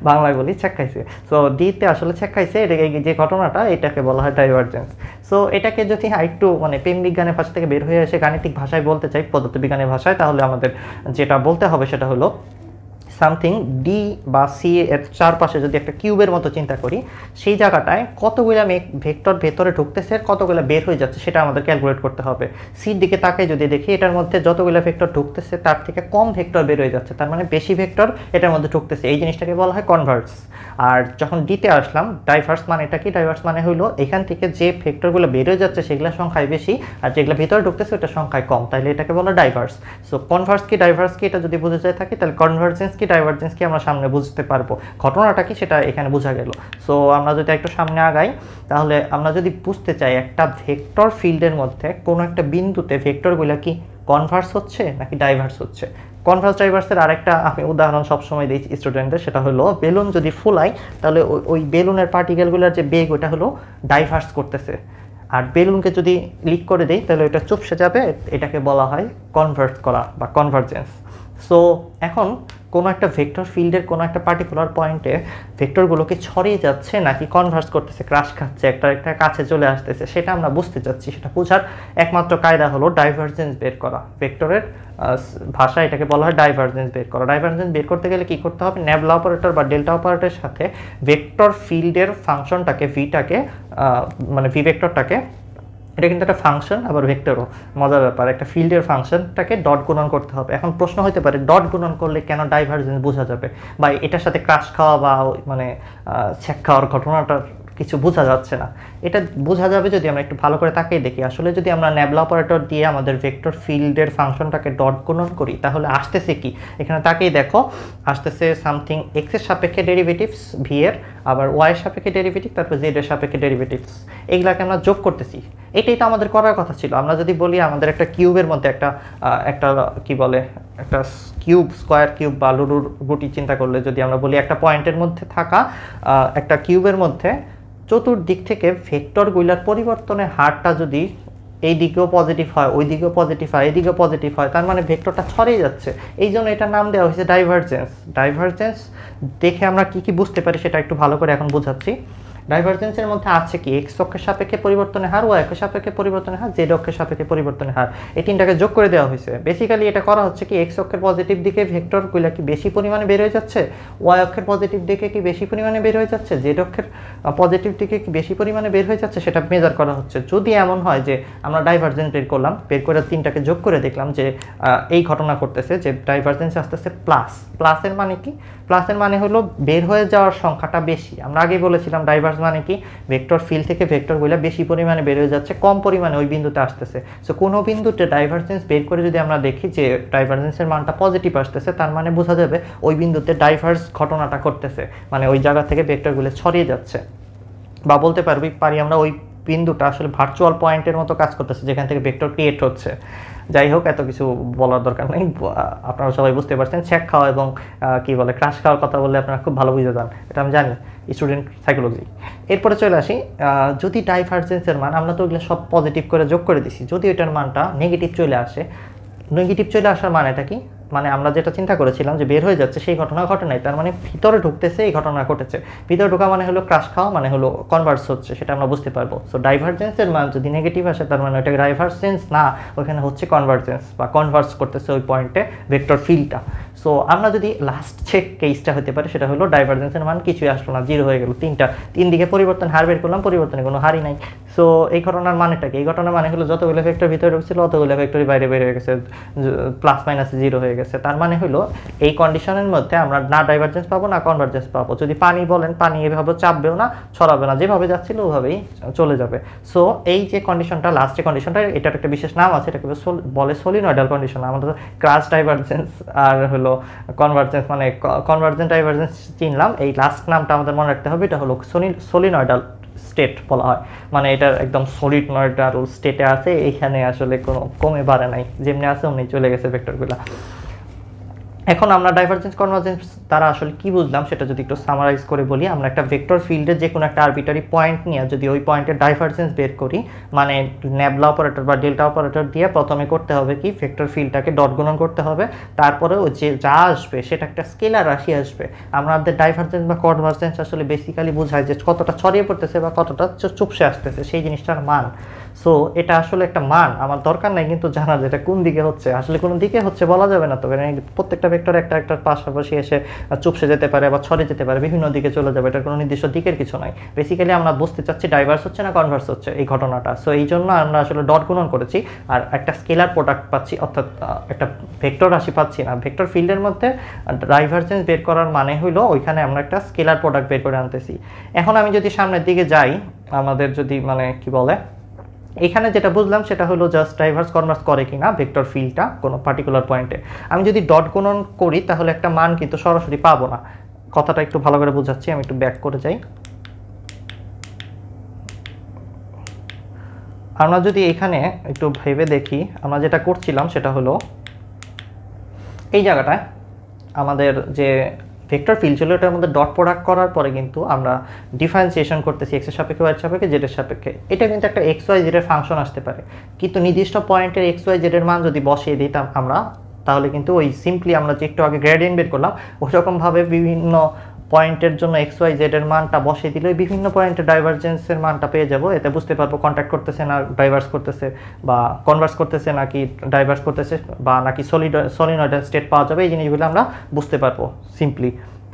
বাংলায় বলি ছ্যাঁক খাইছে। সো ডিতে আসলে ছ্যাঁক খাইছে, এটাকে যে ঘটনাটা এটাকে বলা হয় ডাইভার্জেন্স। সো এটাকে যদি একটু মানে প্রেম বিজ্ঞানের ভাষা থেকে বের হয়ে এসে গাণিতিক ভাষায় বলতে চাই, পদার্থবিজ্ঞানের ভাষায়, তাহলে আমাদের যেটা বলতে হবে সেটা হলো সামথিং ডি বা সি এর চারপাশে যদি একটা কিউবের মতো চিন্তা করি, সেই জায়গাটায় কতগুলো ভেক্টর ভেতরে ঢুকতেছে আর কতগুলো বের হয়ে যাচ্ছে সেটা আমাদের ক্যালকুলেট করতে হবে। সির দিকে তাকাই যদি দেখি, এটার মধ্যে যতগুলো ভেক্টর ঢুকতেছে তার থেকে কম ভেক্টর বের হয়ে যাচ্ছে, তার মানে বেশি ভেক্টর এটার মধ্যে ঢুকতেছে, এই জিনিসটাকে বলা হয় কনভার্স। আর যখন ডিতে আসলাম, ডাইভার্স মানে এটা কি? ডাইভার্স মানে হলো এখান থেকে যে ভেক্টরগুলো বের হয়ে যাচ্ছে সেগুলোর সংখ্যায় বেশি আর যেগুলো ভেতরে ঢুকতেছে ওটার সংখ্যায় কম, তাইলে এটাকে বলা ডাইভার্স। সো কনভার্স কি ডাইভার্স কি এটা যদি বুঝে যায় থাকে, তাহলে কনভার্জেন্স কি ডাইভার্জেন্স কি আমরা সামনে বুঝতে পারবো, ঘটনাটা কি সেটা এখানে বোঝা গেল। সো আমরা যদি একটু সামনে আগাই, তাহলে আমরা যদি বুঝতে চাই একটা ভেক্টর ফিল্ডের মধ্যে কোনো একটা বিন্দুতে ভেক্টরগুলো কি কনভার্স হচ্ছে নাকি ডাইভার্স হচ্ছে। কনভার্স ডাইভার্সের আরেকটা আমি উদাহরণ সবসময় দিই স্টুডেন্টদের, সেটা হলো বেলুন যদি ফুলাই তাহলে ওই বেলুনের পার্টিকেলগুলোর যে বেগ ওটা হলো ডাইভার্স করতেছে, আর বেলুনকে যদি লিক করে দেই তাহলে ওটা চুপসে যাবে, এটাকে বলা হয় কনভার্ট করা বা কনভার্জেন্স। সো এখন কোনো একটা ভেক্টর ফিল্ডের কোনো একটা পার্টিকুলার পয়েন্টে ভেক্টরগুলোকে ছড়িয়ে যাচ্ছে নাকি কনভার্স করতেছে, ক্রাশ খাচ্ছে, একটা কাছে চলে আসতেছে, সেটা আমরা বুঝতে চাচ্ছি। সেটা বোঝার একমাত্র কায়দা হলো ডাইভার্জেন্স বের করা। ভেক্টরের ভাষা এটাকে বলা হয় ডাইভার্জেন্স বের করা। ডাইভার্জেন্স বের করতে গেলে কী করতে হবে? নেবলা অপারেটর বা ডেল্টা অপারেটরের সাথে ভেক্টর ফিল্ডের ফাংশনটাকে ভিটাকে মানে ভি ভেক্টরটাকে, এটা কিন্তু একটা ফাংশন আবার ভেক্টরও, মজার ব্যাপার, একটা ফিল্ডের ফাংশনটাকে ডট গুণন করতে হবে। এখন প্রশ্ন হতে পারে ডট গুণন করলে কেন ডাইভার্জেন্স বোঝা যাবে, বা এটার সাথে ক্রাশ খাওয়া বা মানে ছ্যাক খাওয়ার ঘটনাটার কিছু বোঝা যাচ্ছে না। এটা বোঝা যাবে যদি আমরা একটু ভালো করে তাকিয়ে দেখি। আসলে যদি আমরা নেবলা অপারেটর দিয়ে আমাদের ভেক্টর ফিল্ডের ফাংশনটাকে ডট গুণন করি তাহলে আসতেছে কি, এখানে তাকিয়ে দেখো, আসতেছে সামথিং এক্স এর সাপেক্ষে ডেরিভেটিভস ভি এর, আবার ওয়াই এর সাপেক্ষে ডেরিভেটিভ, তারপর জেড এর সাপেক্ষে ডেরিভেটিভস, এইগুলাকে আমরা যোগ করতেছি। এটাই তো আমাদের করার কথা ছিল। আমরা যদি বলি আমাদের একটা কিউবের মধ্যে একটা কি বলে একটা কিউব, স্কোয়ার কিউব বা লুডুর গুটি চিন্তা করলে যদি আমরা বলি একটা পয়েন্টের মধ্যে থাকা একটা কিউবের মধ্যে চতুর্দিক থেকে ভেক্টরগুলোর পরিবর্তনের হারটা যদি এই দিকেও পজিটিভ হয়, ওই দিকেও পজিটিভ হয়, এই দিকেও পজিটিভ হয়, তার মানে ভেক্টরটা ছড়িয়ে যাচ্ছে, এই জন্য এটার নাম দেওয়া হয়েছে ডাইভার্জেন্স। ডাইভার্জেন্স দেখে আমরা কি কি বুঝতে পারি সেটা একটু ভালো করে এখন বোঝাচ্ছি। ডাইভার্জেন্সের মধ্যে আছে কি এক্স অক্ষের সাপেক্ষে পরিবর্তনের হার, ওয়াই অক্ষের সাপেক্ষে পরিবর্তনের হার, জেড অক্ষের সাপেক্ষে পরিবর্তনের হার, এই তিনটাকে যোগ করে দেওয়া হয়েছে। বেসিক্যালি এটা করা হচ্ছে কি এক্স অক্ষের পজিটিভ দিকে ভেক্টরগুলো কি বেশি পরিমাণে বের হয়ে যাচ্ছে, ওয়াই অক্ষের পজিটিভ দিকে কি বেশি পরিমাণে বের হয়ে যাচ্ছে, জেড অক্ষের পজিটিভ দিকে কি বেশি পরিমাণে বের হয়ে যাচ্ছে, সেটা মেজার করা হচ্ছে। যদি এমন হয় যে আমরা ডাইভার্জেন্স বের করলাম, বের করে তিনটাকে যোগ করে দেখলাম যে এই ঘটনা করতেছে যে ডাইভার্জেন্স আসতেছে প্লাস। প্লাসের মানে কি? প্লাসের মানে হলো বের হয়ে যাওয়ার সংখ্যাটা বেশি। আমরা আগেই বলেছিলাম ডাইভার্স মানে কি, ভেক্টর ফিল্ড থেকে ভেক্টরগুলো বেশি পরিমাণে বের হয়ে যাচ্ছে, কম পরিমাণে ওই বিন্দুতে আসতেছে। সো কোনো বিন্দুতে ডাইভার্জেন্স বের করে যদি আমরা দেখি যে ডাইভার্জেন্সের মানটা পজিটিভ আসতেছে, তার মানে বোঝা যাবে ওই বিন্দুতে ডাইভার্স ঘটনাটা করতেছে, মানে ওই জায়গা থেকে ভেক্টরগুলো ছড়িয়ে যাচ্ছে। বা বলতে পারি আমরা ওই বিন্দুটা আসলে ভার্চুয়াল পয়েন্টের মতো কাজ করতেছে যেখান থেকে ভেক্টর ক্রিয়েট হচ্ছে। যাই হোক, এত কিছু বলার দরকার নেই, আপনারা সবাই বুঝতে পারছেন। ছ্যাক খাওয়া এবং কি বলে ক্রাশ খাওয়ার কথা বললে আপনারা খুব ভালো বুঝে যান, এটা আমি জানি, স্টুডেন্ট সাইকোলজি। এরপরে চলে আসি, যদি ডাইভার্জেন্সের মান, আমরা তো ওইগুলো সব পজিটিভ করে যোগ করে দিছি, যদি এটার মানটা নেগেটিভ চলে আসে, নেগেটিভ চলে আসার মানেটা কি? মানে আমরা যেটা চিন্তা করেছিলাম যে বের হয়ে যাচ্ছে সেই ঘটনা ঘটে নাই, তার মানে ভিতরে ঢুকতেছে এই ঘটনা ঘটেছে। ভিতরে ঢোকা মানে হলো ক্রাশ খাওয়া, মানে হলো কনভার্স হচ্ছে, সেটা আমরা বুঝতে পারবো। সো ডাইভার্জেন্সের মান যদি নেগেটিভ আসে তার মানে ওটা ডাইভার্জেন্স না, ওখানে হচ্ছে কনভার্জেন্স বা কনভার্স করতেছে ওই পয়েন্টে ভেক্টর ফিল্ডটা। সো আমরা যদি লাস্ট চেক কেসটা হতে পারে সেটা হলো ডাইভার্জেন্সের মান কিছুই আসলো না, জিরো হয়ে গেল। তিন দিকে পরিবর্তন হার বের করলাম, পরিবর্তনে কোনো হারই নাই। সো এই ঘটনার মানেটা কি? এই ঘটনার মানে হলো যতগুলো ভেক্টর ভিতরে ঢুকছিল অতগুলো ভেক্টরই বাইরে বের হয়ে গেছে, প্লাস মাইনাস জিরো হয়ে গেছে। তার মানে হলো এই কন্ডিশনের মধ্যে আমরা না ডাইভার্জেন্স পাবো না কনভার্জেন্স পাবো। যদি পানি বলেন, পানি এভাবে চাপবেও না, ছড়াবে না, যেভাবে যাচ্ছিল ওভাবেই চলে যাবে। সো এই যে কন্ডিশনটা, লাস্টে কন্ডিশনটা, এটার একটা বিশেষ নাম আছে, এটাকে বলে সলিনয়েডাল কন্ডিশন। আমাদের ক্রাশ ডাইভার্জেন্স আর হলো কনভার্জেন্স, মানে কনভার্জেন্ট ডাইভার্জেন্স চিনলাম, এই লাস্ট নামটা আমাদের মনে রাখতে হবে, এটা হলো সলিনয়েডাল স্টেট বলা হয়। মানে এটা একদম সলিনয়েডাল স্টেটে আছে, এখানে আসলে কোনো কমে বাড়ে নাই, যেমনি আছে অমনি চলে গেছে ভেক্টরগুলো। এখন আমরা ডাইভার্জেন্স কনভার্জেন্স দ্বারা আসলে কি বুঝলাম সেটা যদি একটু সামারাইজ করে বলি, আমরা একটা ভেক্টর ফিল্ডে যে কোনো একটা আরবিটারি পয়েন্ট নিয়ে যদি ওই পয়েন্টের ডাইভার্জেন্স বের করি, মানে নেবলা অপারেটর বা ডেল্টা অপারেটর দিয়ে প্রথমে করতে হবে কি, ভেক্টর ফিল্ডটাকে ডট গুণন করতে হবে, তারপরে যে যা আসবে সেটা একটা স্কেলার রাশি আসবে। আমাদের ডাইভার্জেন্স বা কনভার্জেন্স আসলে বেসিক্যালি বোঝায় যে কতটা ছড়িয়ে পড়তেছে বা কতটা চুপসে আসতেছে সেই জিনিসটার মান। সো এটা আসলে একটা মান আমার দরকার নাই কিন্তু জানা যে এটা কোন দিকে হচ্ছে, আসলে কোন দিকে হচ্ছে বলা যাবে না তো, কারণ প্রত্যেকটা ভেক্টর একটা একটা পাশাপাশি এসে চুপসে যেতে পারে বা ছড়ে যেতে পারে, বিভিন্ন দিকে চলে যাবে, এটার কোনো নির্দিষ্ট দিকের কিছু নাই। বেসিক্যালি আমরা বুঝতে চাচ্ছি ডাইভার্স হচ্ছে না কনভার্স হচ্ছে এই ঘটনাটা। সো এই জন্য আমরা আসলে ডট গুণন করেছি আর একটা স্কেলার প্রোডাক্ট পাচ্ছি, অর্থাৎ একটা ভেক্টর রাশি পাচ্ছি না। ভেক্টর ফিল্ডের মধ্যে ডাইভারজেন্স বের করার মানে হলো ওইখানে আমরা একটা স্কেলার প্রোডাক্ট বের করে আনতেছি। এখন আমি যদি সামনের দিকে যাই, আমাদের যদি মানে কি বলে, এখানে যেটা বুঝলাম সেটা হলো জাস্ট ডাইভার্স কনভার্স করে কিনা ভেক্টর ফিল্ডটা কোনো পার্টিকুলার পয়েন্টে। আমি যদি ডট গুণন করি তাহলে একটা মান কিন্তু সরাসরি পাবো না। কথাটা একটু ভালো করে বোঝাচ্ছি, আমি একটু ব্যাক করে যাই। আমরা যদি এখানে একটু ভেবে দেখি, আমরা যেটা করছিলাম সেটা হলো এই জায়গাটায় আমাদের যে ভেক্টর ফিল্ড ছিল এটার মধ্যে ডট প্রোডাক্ট করার পরে কিন্তু আমরা ডিফারেন্সিয়েশন করতেছি এক্স এর সাপেক্ষে, ওয়াই এর সাপেক্ষে, জেড এর সাপেক্ষে। এটা কিন্তু একটা এক্স ওয়াই জেড এর ফাংশন আসতে পারে, কিন্তু নির্দিষ্ট পয়েন্টের এক্স ওয়াই জেড এর মান যদি বসিয়ে দিতাম আমরা, তাহলে কিন্তু ওই সিম্পলি আমরা যে একটু আগে গ্রেডিয়েন্ট বের করলাম ওইরকমভাবে বিভিন্ন পয়েন্টের জন্য এক্স ওয়াই জেড এর মানটা বসিয়ে দিলে বিভিন্ন পয়েন্টে ডাইভারজেন্সের মানটা পেয়ে যাব। এতে বুঝতে পারবো কন্ট্যাক্ট করতেছে না ডাইভার্স করতেছে, বা কনভার্স করতেছে নাকি ডাইভার্স করতেছে, বা নাকি সলিনয়েড স্টেট পাওয়া যাবে। এই জিনিসগুলো আমরা বুঝতে পারবো সিম্পলি।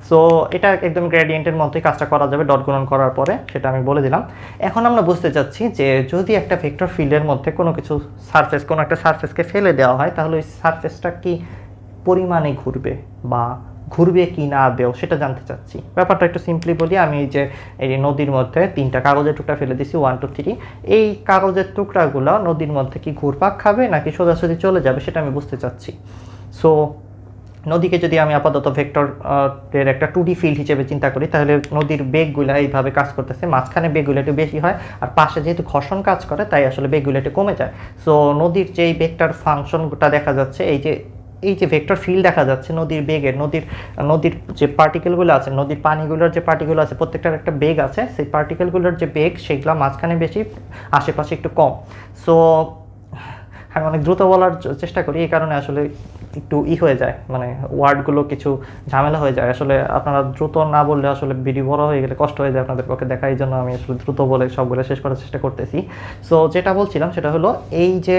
সো এটা একদম গ্রেডিয়েন্টের মধ্যেই কাজটা করা যাবে ডট গুণন করার পরে, সেটা আমি বলে দিলাম। এখন আমরা বুঝতে চাচ্ছি যে যদি একটা ভেক্টর ফিল্ডের মধ্যে কোনো কিছু সারফেস, কোনো একটা সারফেসকে ফেলে দেওয়া হয় তাহলে ওই সারফেসটা কি পরিমাণে ঘুরবে বা ঘুরবে কি না আদৌ সেটা জানতে চাচ্ছি। ব্যাপারটা একটু সিম্পলি বলি, আমি এই নদীর মধ্যে 3টা কাগজের টুকরা ফেলে দিছি 1 2 3। এই কাগজের টুকরাগুলো নদীর মধ্যে কি ঘুরপাক খাবে নাকি সোজাসুজি চলে যাবে সেটা আমি বুঝতে চাচ্ছি। সো নদীকে যদি আমি আপাতত ভেক্টর এর একটা 2D ফিল্ড হিসেবে চিন্তা করি তাহলে নদীর বেগগুলো এইভাবে কাজ করতেছে, মাঝখানে বেগগুলো একটু বেশি হয় আর পাশে যেহেতু ঘর্ষণ কাজ করে তাই আসলে বেগগুলো একটু কমে যায়। সো নদীর যেই ভেক্টর ফাংশনটা দেখা যাচ্ছে, এই যে ভেক্টর ফিল্ড দেখা যাচ্ছে নদীর বেগের, নদীর যে পার্টিকেলগুলো আছে, নদীর পানিগুলোর যে পার্টিকেল আছে প্রত্যেকটার একটা বেগ আছে, সেই পার্টিকেলগুলোর যে বেগ সেগুলো মাঝখানে বেশি আশেপাশে একটু কম। সো আমি অনেক দ্রুত বলার চেষ্টা করি, এই কারণে আসলে একটু হয়ে যায়, মানে ওয়ার্ডগুলো কিছু ঝামেলা হয়ে যায়। আসলে আপনারা দ্রুত না বললে আসলে ভিডিও বড় হয়ে গেলে কষ্ট হয়ে যায় আপনাদের পক্ষে দেখা, এই জন্য আমি আসলে দ্রুত বলে সবগুলো শেষ করার চেষ্টা করতেছি। সো যেটা বলছিলাম সেটা হলো এই যে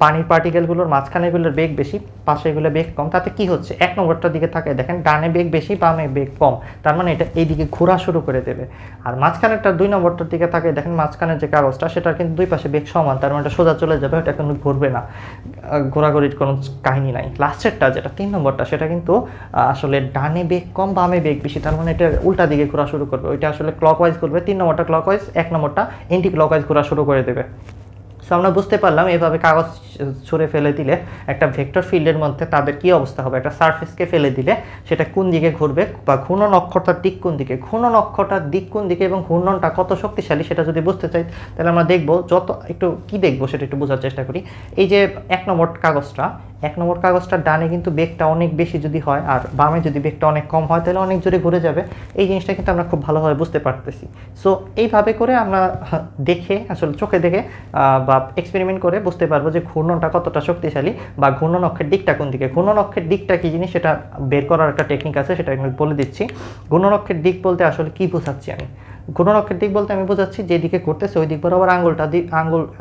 পানির পার্টিকেলগুলোর মাঝখানেগুলোর বেগ বেশি, পাশেগুলো বেগ কম, তাতে কি হচ্ছে 1 নম্বরটার দিকে থাকে দেখেন ডানে বেগ বেশি বামে বেগ কম, তার মানে এটা এইদিকে ঘোরা শুরু করে দেবে। আর মাঝখানেরটা 2 নম্বরটার দিকে থাকে দেখেন মাঝখানের যে কাগজটা সেটার কিন্তু দুই পাশে বেগ সমান, তার মানে এটা সোজা চলে যাবে, এটা কিন্তু ঘুরবে না, ঘোরাঘুরির কোনো কাহিনী নাই। লাস্টেরটা যেটা 3 নম্বরটা সেটা কিন্তু আসলে ডানে বেগ কম বামে বেগ বেশি, তার মানে এটা উল্টা দিকে ঘোরা শুরু করবে, ওইটা আসলে ক্লকওয়াইজ করবে, 3 নম্বরটা ক্লকওয়াইজ, 1 নম্বরটা এন্টি ক্লকওয়াইজ ঘোরা শুরু করে দেবে। সো আমরা বুঝতে পারলাম এভাবে কাগজ ছুঁড়ে ফেলে দিলে একটা ভেক্টর ফিল্ডের মধ্যে তাদের কি অবস্থা হবে। একটা সারফেসকে ফেলে দিলে সেটা কোন দিকে ঘুরবে বা ঘূর্ণন অক্ষটার দিক কোন দিকে, ঘূর্ণন অক্ষটার দিক কোন দিকে এবং ঘূর্ণনটা কত শক্তিশালী সেটা যদি বুঝতে চাই তাহলে আমরা দেখব, যত একটু কি দেখবো সেটা একটু বোঝার চেষ্টা করি। এই যে 1 নম্বর কাগজটার ডানে কিন্তু বেগটা অনেক বেশি যদি হয় আর বামে যদি বেগটা অনেক কম হয় তাহলে অনেক জোরে ঘুরে যাবে। এই জিনিসটা কিন্তু আমরা খুব ভালোভাবে বুঝতে পারতেছি। সো এইভাবে করে আমরা দেখে আসলে চোখে দেখে বা এক্সপেরিমেন্ট করে বুঝতে পারবো যে ঘূর্ণনটা কতটা শক্তিশালী বা ঘূর্ণন অক্ষের দিকটা কোন দিকে। ঘূর্ণন অক্ষের দিকটা কি জিনিস সেটা বের করার একটা টেকনিক আছে, সেটা আমি বলে দিচ্ছি। ঘূর্ণন অক্ষের দিক বলতে আসলে কি বোঝাচ্ছি আমি, ঘূর্ণন অক্ষের দিক বলতে আমি বোঝাচ্ছি যেদিকে করতেছে ওই দিক বরাবর আঙুল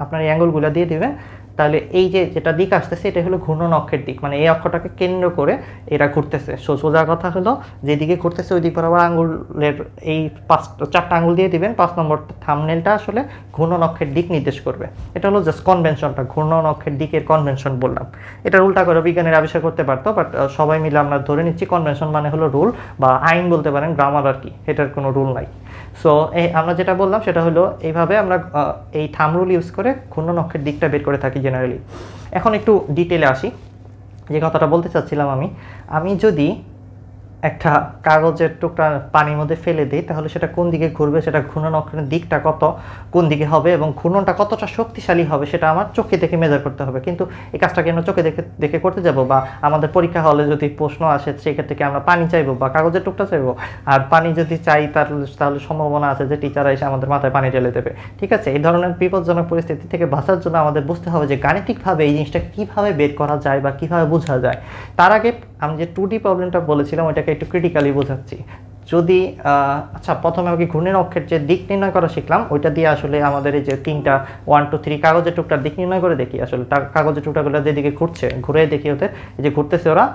আপনার এই আঙুলগুলো দিয়ে দেবেন, তাহলে এই যে যেটা দিক আসতেছে এটা হলো ঘূর্ণন অক্ষের দিক, মানে এই অক্ষটাকে কেন্দ্র করে এরা ঘুরতেছে। সোজা কথা হলো যেদিকে ঘুরতেছে ওই দিক বরাবর আঙুলের এই 4টা আঙুল দিয়ে দিবেন, 5 নম্বর থাম্বনেলটা আসলে ঘূর্ণন অক্ষের দিক নির্দেশ করবে। এটা হলো জাস্ট কনভেনশনটা, ঘূর্ণন অক্ষের দিকের কনভেনশন বললাম। এটার উল্টা করে বিজ্ঞানীরা আবিষ্কার করতে পারতো, বাট সবাই মিলে আমরা ধরে নিচ্ছি কনভেনশন মানে হলো রুল বা আইন বলতে পারেন, গ্রামার আর কি, এটার কোনো রুল নাই। সো আমরা যেটা বললাম সেটা হলো এইভাবে আমরা এই থাম্ব রুল ইউজ করে ঘূর্ণন অক্ষের দিকটা বের করে থাকি জেনারেলি। এখন একটু ডিটেলে আসি, যে কথাটা বলতে চাচ্ছিলাম আমি যদি একটা কাগজের টুকরা পানির মধ্যে ফেলে দিই তাহলে সেটা কোন দিকে ঘুরবে, সেটা ঘূর্ণন অক্ষের দিকটা কোন দিকে হবে এবং ঘূর্ণনটা কতটা শক্তিশালী হবে সেটা আমার চোখে দেখে মেজার করতে হবে। কিন্তু এই কাজটা কেন চোখে দেখে করতে যাব, বা আমাদের পরীক্ষা হলে যদি প্রশ্ন আসে সেক্ষেত্রে কি আমরা পানি চাইবো বা কাগজের টুকরা চাইবো, আর পানি যদি চাই তাহলে সম্ভাবনা আছে যে টিচাররা এসে আমাদের মাথায় পানি ঢেলে দেবে। ঠিক আছে, এই ধরনের বিপজ্জনক পরিস্থিতি থেকে বাঁচার জন্য আমাদের বুঝতে হবে যে গাণিতিকভাবে এই জিনিসটা কীভাবে বের করা যায় বা কীভাবে বোঝা যায়। তার আগে আমি যে 2D প্রবলেমটা বলেছিলাম ওইটাকে একটু ক্রিটিক্যালি বোঝাচ্ছি। যদি আচ্ছা প্রথমে আমি ঘূর্ণন অক্ষের যে দিক নির্ণয় করা শিখলাম ওইটা দিয়ে আসলে আমাদের এই যে 3টা 1 2 3 কাগজের টুকটার দিক নির্ণয় করে দেখি আসলে কাগজের টুকটাগুলো যেদিকে ঘুরছে ঘুরে দেখি ওদের এই যে ঘুরতেছে ওরা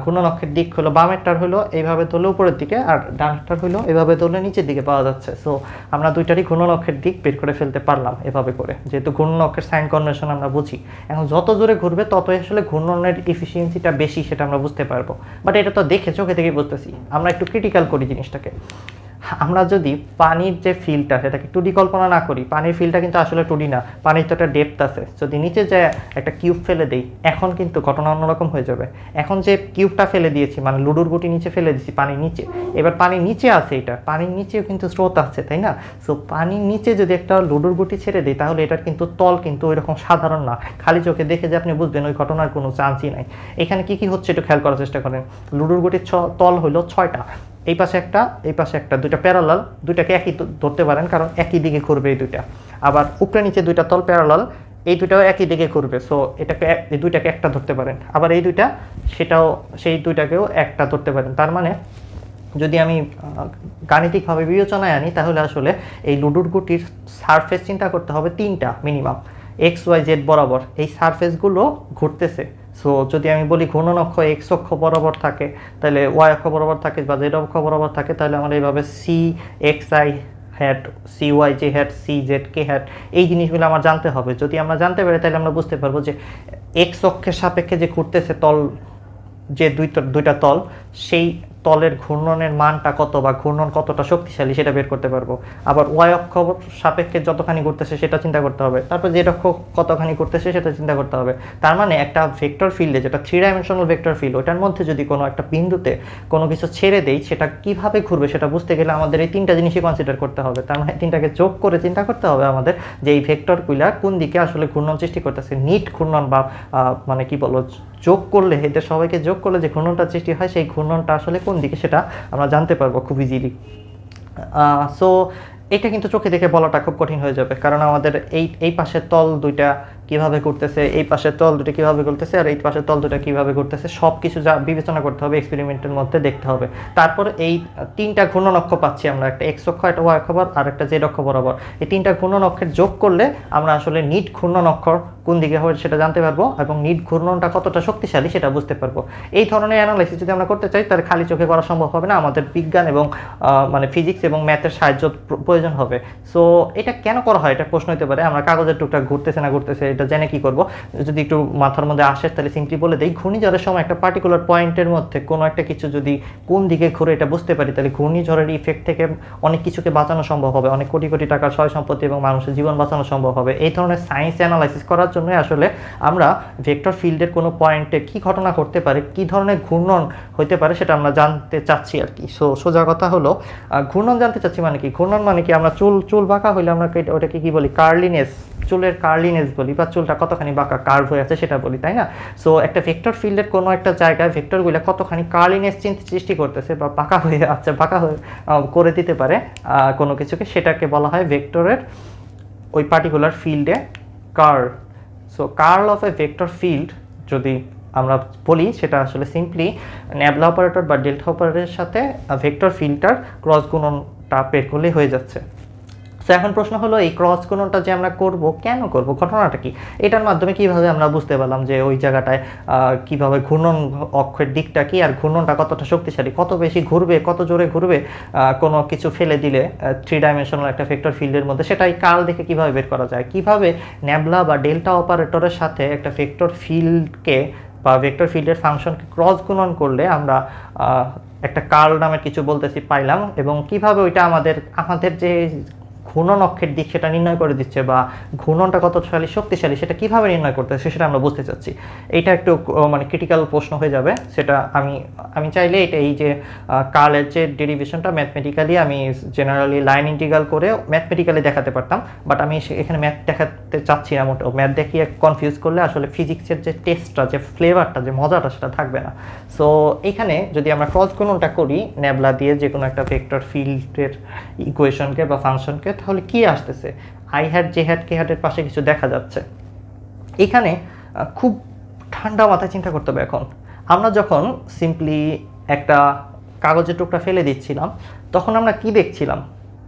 ঘূর্ণন অক্ষের দিক হলো বামেরটার হলো এইভাবে তোলে উপরের দিকে আর ডানটার হলো এভাবে তোলে নিচের দিকে পাওয়া যাচ্ছে। সো আমরা দুইটারই ঘূর্ণন অক্ষের দিক বের করে ফেলতে পারলাম এভাবে করে, যেহেতু ঘূর্ণন অক্ষের সাইন কনভেনশন আমরা বুঝি। এখন যত জোরে ঘুরবে ততই আসলে ঘূর্ণনের এফিসিয়েন্সিটা বেশি সেটা আমরা বুঝতে পারবো। বাট এটা তো দেখে চোখে থেকে বুঝতেছি, আমরা একটু ক্রিটিক্যাল করি জিনিসটাকে। আমরা যদি পানির যে ফিলটা সেটাকে 2D কল্পনা না করি, পানির ফিলটা কিন্তু আসলে 2D না, পানির তো একটা ডেপথ আছে। যদি নিচে যায় একটা কিউব ফেলে দেই এখন কিন্তু ঘটনা অন্যরকম হয়ে যাবে। এখন যে কিউবটা ফেলে দিয়েছি মানে লুডোর গুটি নিচে ফেলে দিয়েছি পানির নিচে, এবার পানির নিচে আছে, এটা পানির নিচেও কিন্তু স্রোত আছে তাই না? সো পানির নিচে যদি একটা লুডোর গুটি ছেড়ে দিই তাহলে এটার কিন্তু তল কিন্তু ওই রকম সাধারণ না, খালি চোখে দেখে যে আপনি বুঝবেন ওই ঘটনার কোনো চান্সই নাই। এখানে কি কি হচ্ছে একটু খেয়াল করার চেষ্টা করেন। লুডোর গুটির তল হলো 6টা, এই পাশে একটা এই পাশে একটা, দুইটা প্যারালাল, দুইটাকে একই ধরতে পারেন কারণ একই দিকে ঘুরবে এই দুইটা। আবার উপরে নিচে দুইটা তল প্যারালাল, এই দুইটাও একই দিকে ঘুরবে, সো এটাকে এই দুইটাকে একটা ধরতে পারেন। আবার এই দুইটা সেটাও সেই দুইটাকেও একটা ধরতে পারেন। তার মানে যদি আমি গাণিতিকভাবে বিবেচনায় আনি তাহলে আসলে এই লুডোর গুটির সারফেস চিন্তা করতে হবে 3টা মিনিমাম, এক্স ওয়াই জেড বরাবর এই সারফেসগুলো ঘুরতেছে। সো যদি আমি বলি ঘূর্ণন অক্ষ এক্স অক্ষ বরাবর থাকে তাহলে ওয়াই অক্ষ বরাবর থাকে বা জেড অক্ষ বরাবর থাকে, তাহলে আমরা এইভাবে c x i hat c y j hat c z k hat এই জিনিসগুলো আমার জানতে হবে। যদি আমরা জানতে পারি তাহলে আমরা বুঝতে পারবো যে এক্স অক্ষের সাপেক্ষে যে ঘুরতেছে তল, যে দুইটা তল, সেই তলের ঘূর্ণনের মানটা কত বা ঘূর্ণন কতটা শক্তিশালী সেটা বের করতে পারবো। আবার ওয়াই অক্ষ সাপেক্ষে যতখানি ঘুরতেছে সেটা চিন্তা করতে হবে, তারপর জেড অক্ষ কতখানি ঘুরতেছে সেটা চিন্তা করতে হবে। তার মানে একটা ভেক্টর ফিল্ডে, যেটা 3 ডাইমেনশনাল ভেক্টর ফিল্ড, ওটার মধ্যে যদি কোনো একটা বিন্দুতে কোনো কিছু ছেড়ে দেই সেটা কিভাবে ঘুরবে সেটা বুঝতে গেলে আমাদের এই 3টা জিনিসই কনসিডার করতে হবে। তার মানে 3টাকে যোগ করে চিন্তা করতে হবে আমাদের যে এই ভেক্টরগুলা কোন দিকে আসলে ঘূর্ণন সৃষ্টি করতেছে। নিট ঘূর্ণন বা মানে কি বলবো, যোগ করলে এদের সবাইকে যোগ করলে যে ঘূর্ণনটা সৃষ্টি হয় সেই ঘূর্ণনটা আসলে কোন দিকে সেটা আমরা জানতে পারবো খুব ইজিলি। সো এটা কিন্তু চোখে দেখে বলাটা খুব কঠিন হয়ে যাবে, কারণ আমাদের এই পাশের তল দুইটা কীভাবে ঘুরতেছে, এই পাশের তল দুটো কীভাবে ঘুরতেছে আর এই পাশের তল দুটো কীভাবে ঘুরতেছে সব কিছু যা বিবেচনা করতে হবে, এক্সপেরিমেন্টের মধ্যে দেখতে হবে। তারপর এই 3টা ঘূর্ণন অক্ষ পাচ্ছি আমরা, একটা এক্স অক্ষ, একটা ওয়াই অক্ষ আর একটা জেড অক্ষ বরাবর। এই 3টা ঘূর্ণন অক্ষের যোগ করলে আমরা আসলে নিট ঘূর্ণন অক্ষর কোন দিকে হবে সেটা জানতে পারবো এবং নিট ঘূর্ণনটা কতটা শক্তিশালী সেটা বুঝতে পারবো। এই ধরনের অ্যানালাইসিস যদি আমরা করতে চাই তাহলে খালি চোখে করা সম্ভব হবে না, আমাদের বিজ্ঞান এবং মানে ফিজিক্স এবং ম্যাথের সাহায্য প্রয়োজন হবে। সো এটা কেন করা হয় এটা প্রশ্ন হতে পারে, আমরা কাগজের টুকটাক ঘুরতেছে না ঘুরতেছে এটা জেনে কি করব। যদি একটু মাথার মধ্যে আসে তাহলে সিম্পলি বলে দেই, ঘূর্ণিঝড়ের সময় একটা পার্টিকুলার পয়েন্টের মধ্যে কোনো একটা কিছু যদি কোন দিকে ঘুরে এটা বুঝতে পারি তাহলে ঘূর্ণিঝড়ের ইফেক্ট থেকে অনেক কিছুকে বাঁচানো সম্ভব হবে, অনেক কোটি কোটি টাকার সয় সম্পত্তি এবং মানুষের জীবন বাঁচানো সম্ভব হবে। এই ধরনের সায়েন্স অ্যানালাইসিস করার জন্যই আসলে আমরা ভেক্টর ফিল্ডের কোনো পয়েন্টে কী ঘটনা করতে পারে, কী ধরনের ঘূর্ণন হতে পারে সেটা আমরা জানতে চাচ্ছি আর কি। সো সোজা কথা হলো ঘূর্ণন জানতে চাচ্ছি মানে কি, ঘূর্ণন মানে কি আমরা চুল বাঁকা হইলে আমরা ওটাকে কি বলি, কার্লিনেস, চুলের কার্লিনেস বলি বা চুলটা কতখানি বাঁকা কার্ভ হয়ে আছে সেটা বলি তাই না? সো একটা ভেক্টর ফিল্ডের কোনো একটা জায়গায় ভেক্টরগুলো কতখানি কার্লিনেস সৃষ্টি করতেছে বা বাঁকা হয়ে আছে, বাঁকা হয়ে করে দিতে পারে কোনো কিছুকে, সেটাকে বলা হয় ভেক্টরের ওই পার্টিকুলার ফিল্ডে curl. So curl of a vector field যদি আমরা বলি সেটা আসলে সিম্পলি ন্যাবলা অপারেটর বা ডেল্টা অপারেটরের সাথে ভেক্টর ফিল্ডটার ক্রস গুণনটা বের করলেই হয়ে যাচ্ছে। সো এখন প্রশ্ন হলো এই ক্রস গুণনটা যে আমরা করব কেন করব, ঘটনাটা কি, এটার মাধ্যমে কিভাবে আমরা বুঝতে পারলাম যে ওই জায়গাটায় কিভাবে ঘূর্ণন অক্ষের দিকটা কি আর ঘূর্ণনটা কতটা শক্তিশালী, কত বেশি ঘুরবে, কত জোরে ঘুরবে কোনো কিছু ফেলে দিলে 3 ডাইমেনশনাল একটা ভেক্টর ফিল্ডের মধ্যে, সেটাই কার্ল দেখে কিভাবে বের করা যায়, কিভাবে ন্যাবলা বা ডেল্টা অপারেটরের সাথে একটা ভেক্টর ফিল্ডকে বা ভেক্টর ফিল্ডের ফাংশনকে ক্রস গুণন করলে আমরা একটা কার্ল নামের কিছু বলতেছি পাইলাম, এবং কিভাবে ওইটা আমাদের যে ঘূর্ণন অক্ষের দিক সেটা নির্ণয় করে দিচ্ছে বা ঘূর্ণনটা কত শক্তিশালী সেটা কিভাবে নির্ণয় করতেছে সেটা আমরা বুঝতে চাচ্ছি। এইটা একটু মানে ক্রিটিক্যাল প্রশ্ন হয়ে যাবে, সেটা আমি চাইলে এটা এই যে কার্লের যে ডেরিভেশনটা ম্যাথমেটিক্যালি আমি জেনারেলি লাইন ইন্টিগ্রাল করে ম্যাথমেটিক্যালি দেখাতে পারতাম, বাট আমি এখানে ম্যাথ দেখাতে চাচ্ছি না, মোটেও ম্যাথ দেখিয়ে কনফিউজ করলে আসলে ফিজিক্সের যে টেস্টটা, যে ফ্লেভারটা, যে মজাটা সেটা থাকবে না। সো এইখানে যদি আমরা ক্রস গুণনটা করি ন্যাবলা দিয়ে যে কোনো একটা ভেক্টর ফিল্ডের ইকুয়েশনকে বা ফাংশনকে, তাহলে কি আসতেছে, আই হ্যাট জে হ্যাট কে হ্যাটের পাশে কিছু দেখা যাচ্ছে। এখানে খুব ঠান্ডা মাথায় চিন্তা করতে হবে। এখন আমরা যখন সিম্পলি একটা কাগজের টুকরা ফেলে দিচ্ছিলাম, তখন আমরা কি দেখছিলাম?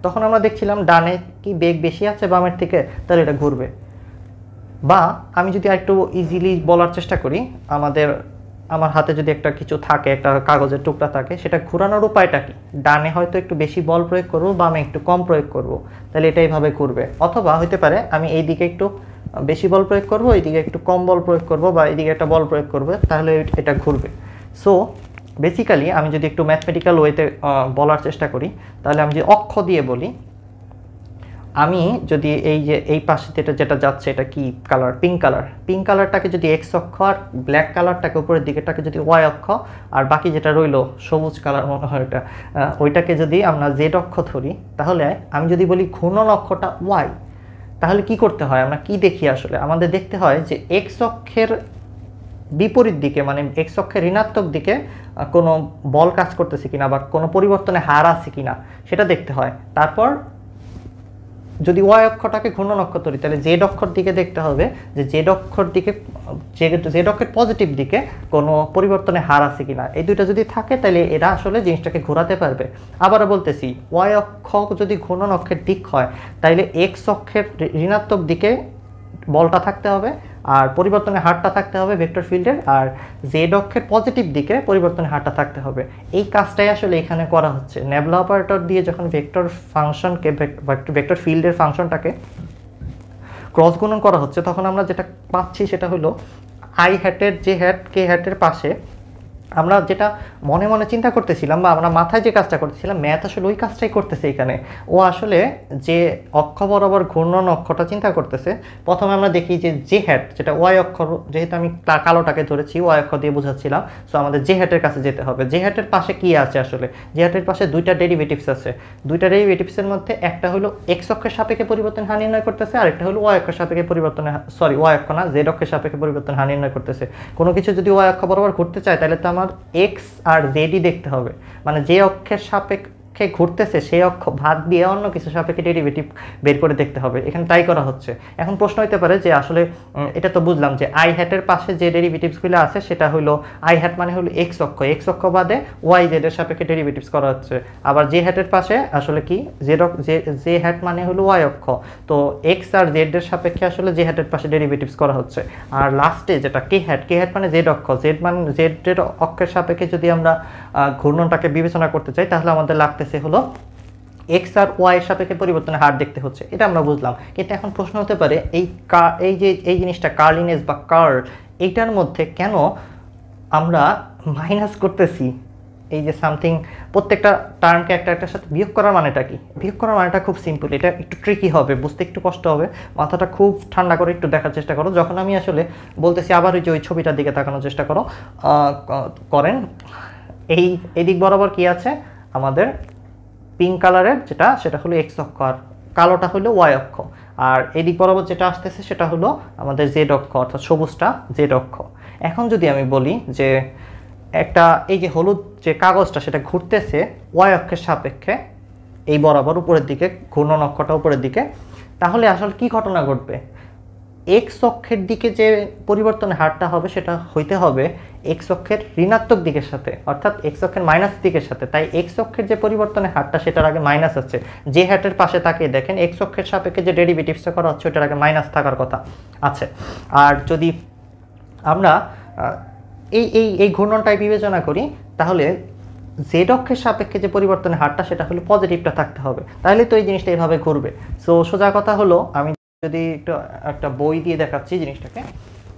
তখন আমরা দেখছিলাম ডানে কি বেগ বেশি আছে বামের থেকে, তাহলে এটা ঘুরবে। বা আমি যদি একটু ইজিলি বলার চেষ্টা করি, আমার হাতে যদি একটা কিছু থাকে, একটা কাগজের টুকরা থাকে, সেটা ঘোরানোর উপায়টা কি? ডানে হয়তো একটু বেশি বল প্রয়োগ করব, বামে একটু কম প্রয়োগ করব, তাহলে এটা এইভাবে ঘুরবে। অথবা হতে পারে আমি এই দিকে একটু বেশি বল প্রয়োগ করব, এইদিকে একটু কম বল প্রয়োগ করব, বা এইদিকে একটা বল প্রয়োগ করব, তাহলে এটা ঘুরবে। সো বেসিক্যালি আমি যদি একটু ম্যাথমেটিক্যাল ওয়েতে বলার চেষ্টা করি, তাহলে আমি যদি অক্ষ দিয়ে বলি, আমি যদি এই যে এই পাশে যেটা যাচ্ছে এটা কি কালার? Pink colour. পিঙ্ক কালারটাকে যদি এক্স অক্ষ, আর ব্ল্যাক কালারটাকে উপরের দিকেটাকে যদি ওয়াই অক্ষ, আর বাকি যেটা রইলো সবুজ কালার মনে হয় ওটা, ওইটাকে যদি আমরা জেড অক্ষ ধরি, তাহলে আমি যদি বলি ঘূর্ণন অক্ষটা ওয়াই, তাহলে কি করতে হয়? আমরা কি দেখি আসলে? আমাদের দেখতে হয় যে এক্স অক্ষের বিপরীত দিকে, মানে এক্স অক্ষের ঋণাত্মক দিকে কোনো বল কাজ করতেছে কিনা, বা কোনো পরিবর্তনে হার আছে কিনা, সেটা দেখতে হয়। তারপর যদি ওয়াই অক্ষটাকে ঘূর্ণন অক্ষ ধরি, তাহলে জেড অক্ষর দিকে দেখতে হবে যে জেড অক্ষর দিকে, জেড অক্ষের পজিটিভ দিকে কোনো পরিবর্তনে হার আছে কিনা। এই দুইটা যদি থাকে, তাহলে এরা আসলে জিনিসটাকে ঘোরাতে পারবে। আবারও বলতেছি, ওয়াই অক্ষ যদি ঘূর্ণন অক্ষের দিক হয়, তাহলে এক্স অক্ষের ঋণাত্মক দিকে বলটা থাকতে হবে, আর পরিবর্তনের হারটা থাকতে হবে ভেক্টর ফিল্ডের, আর জেড অক্ষের পজিটিভ দিকে পরিবর্তনের হারটা থাকতে হবে। এই কাজটাই আসলে এখানে করা হচ্ছে। নেবলা অপারেটর দিয়ে যখন ভেক্টর ফাংশনকে, ভেক্টর ফিল্ডের ফাংশনটাকে ক্রস গুণন করা হচ্ছে, তখন আমরা যেটা পাচ্ছি সেটা হলো আই হ্যাটের যে হ্যাট কে হ্যাটের পাশে আমরা যেটা মনে মনে চিন্তা করতেছিলাম, বা আমরা মাথায় যে কাজটা করতেছিলাম, ম্যাথ আসলে ওই কাজটাই করতেছে এখানে। ও আসলে যে অক্ষ বরাবর ঘূর্ণন অক্ষটা চিন্তা করতেছে, প্রথমে আমরা দেখি যে জে হ্যাট, যেটা ওয়াই অক্ষর, যেহেতু আমি কালোটাকে ধরেছি ওয়াই অক্ষ দিয়ে বোঝাচ্ছিলাম, সো আমাদের জে হ্যাটের কাছে যেতে হবে। জে হ্যাটের পাশে কি আছে আসলে? জে হ্যাটের পাশে দুইটা ডেরিভেটিভস আছে। দুইটা ডেরিভেটিভসের মধ্যে একটা হলো এক্স অক্ষের সাপেক্ষে পরিবর্তন হার নির্ণয় করতেছে, আর একটা হলো ওয়াই অক্ষের সাপেক্ষে পরিবর্তন, সরি ওয়াই অক্ষ না, জেড অক্ষের সাপেক্ষে পরিবর্তন হার নির্ণয় করতেছে। কোনো কিছু যদি ওয়াই অক্ষ বরাবর ঘুরতে চায়, তাহলে তো আমার এক্স আর জেডই দেখতে হবে, মানে যে অক্ষের সাপেক্ষে ঘুরতেছে সেই অক্ষ ভাগ দিয়ে অন্য কিছু সাপেক্ষে ডেরিভেটিভ বের করে দেখতে হবে। এখানে তাই করা হচ্ছে। এখন প্রশ্ন হতে পারে যে আসলে এটা তো বুঝলাম যে আই হ্যাটের পাশে যে ডেরিভেটিভসগুলো আছে সেটা হলো আই হ্যাট মানে হলো এক্স অক্ষ, এক্স অক্ষ বাদে ওয়াই জেড এর সাপেক্ষে ডেরিভেটিভস করা হচ্ছে। আবার জে হ্যাটের পাশে আসলে কি জে হ্যাট মানে হলো ওয়াই অক্ষ, তো এক্স আর জেড এর সাপেক্ষে আসলে জে হ্যাটের পাশে ডেরিভেটিভস করা হচ্ছে। আর লাস্টে যেটা কে হ্যাট মানে জেড অক্ষ, জেড মানে জেড এর অক্ষের সাপেক্ষে যদি আমরা ঘূর্ণনটাকে বিবেচনা করতে চাই, তাহলে আমাদের লাগতেছে হলো এক্স আর ওয়াই এর সাপেক্ষে পরিবর্তনের হার দেখতে হচ্ছে। এটা আমরা বুঝলাম, কিন্তু এখন প্রশ্ন হতে পারে এই জিনিসটা কার্লিনেস বা কার্ল, এইটার মধ্যে কেন আমরা মাইনাস করতেছি? এই যে সামথিং, প্রত্যেকটা টার্মকে একটার সাথে বিয়োগ করার মানেটা কি? বিয়োগ করার মানেটা খুব সিম্পল, এটা একটু ট্রিকি হবে, বুঝতে একটু কষ্ট হবে, মাথাটা খুব ঠান্ডা করে একটু দেখার চেষ্টা করো। যখন আমি আসলে বলতেছি, আবার ওই যে ওই ছবিটার দিকে তাকানোর চেষ্টা করেন। এই দিক বরাবর কি আছে আমাদের? পিঙ্ক কালারের যেটা, সেটা হলো এক্স অক্ষ, আর কালোটা হলো ওয়াই অক্ষ। আর এদিক বরাবর যেটা আসতেছে সেটা হলো আমাদের জেড অক্ষ, অর্থাৎ সবুজটা জেড অক্ষ। এখন যদি আমি বলি যে একটা এই যে হলুদ যে কাগজটা, সেটা ঘুরতেছে ওয়াই অক্ষের সাপেক্ষে এই বরাবর উপরের দিকে, ঘূর্ণন অক্ষটা উপরের দিকে, তাহলে আসলে কি ঘটনা ঘটবে? এক্স অক্ষের দিকে যে পরিবর্তনের হারটা হবে সেটা হইতে হবে এক্স অক্ষের ঋণাত্মক দিকের সাথে, অর্থাৎ এক্স অক্ষের মাইনাস দিকের সাথে। তাই এক্স অক্ষের যে পরিবর্তনের হারটা সেটার আগে মাইনাস আছে। যে হ্যাটের পাশে তাকিয়ে দেখেন, এক্স অক্ষের সাপেক্ষে যে ডেরিভেটিভসটা করা হচ্ছে ওটার আগে মাইনাস থাকার কথা আছে। আর যদি আমরা এই ঘূর্ণনটাই বিবেচনা করি, তাহলে জেড অক্ষের সাপেক্ষে যে পরিবর্তনের হারটা সেটা হলো পজিটিভটা থাকতে হবে, তাহলে তো এই জিনিসটা এইভাবে ঘুরবে। সো সোজা কথা হলো, আমি যদি একটা বই দিয়ে দেখাচ্ছি জিনিসটাকে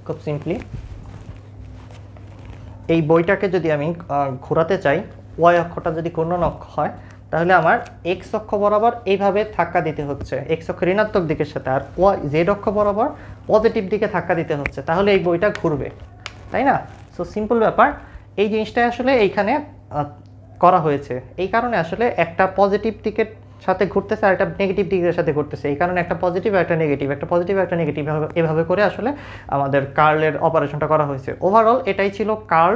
খুব সিম্পলি। এই বইটাকে যদি আমি ঘোরাতে চাই, ওয়াই অক্ষটা যদি ঘূর্ণন অক্ষ হয়, তাহলে আমার এক্স অক্ষ বরাবর এইভাবে ধাক্কা দিতে হচ্ছে এক্স অক্ষ ঋণাত্মক দিকের সাথে, আর ওয়াই জেড অক্ষ বরাবর পজিটিভ দিকে ধাক্কা দিতে হচ্ছে, তাহলে এই বইটা ঘুরবে, তাই না? সো সিম্পল ব্যাপার। এই জিনিসটাই আসলে এইখানে করা হয়েছে। এই কারণে আসলে একটা পজিটিভ দিকের সাথে ঘুরতেছে আর একটা নেগেটিভ দিকের সাথে ঘুরতেছে, এই কারণে একটা পজিটিভ আর একটা নেগেটিভ, একটা পজিটিভ আর একটা নেগেটিভ, এভাবে করে আসলে আমাদের কার্লের অপারেশনটা করা হয়েছে। ওভারঅল এটাই ছিল কার্ল,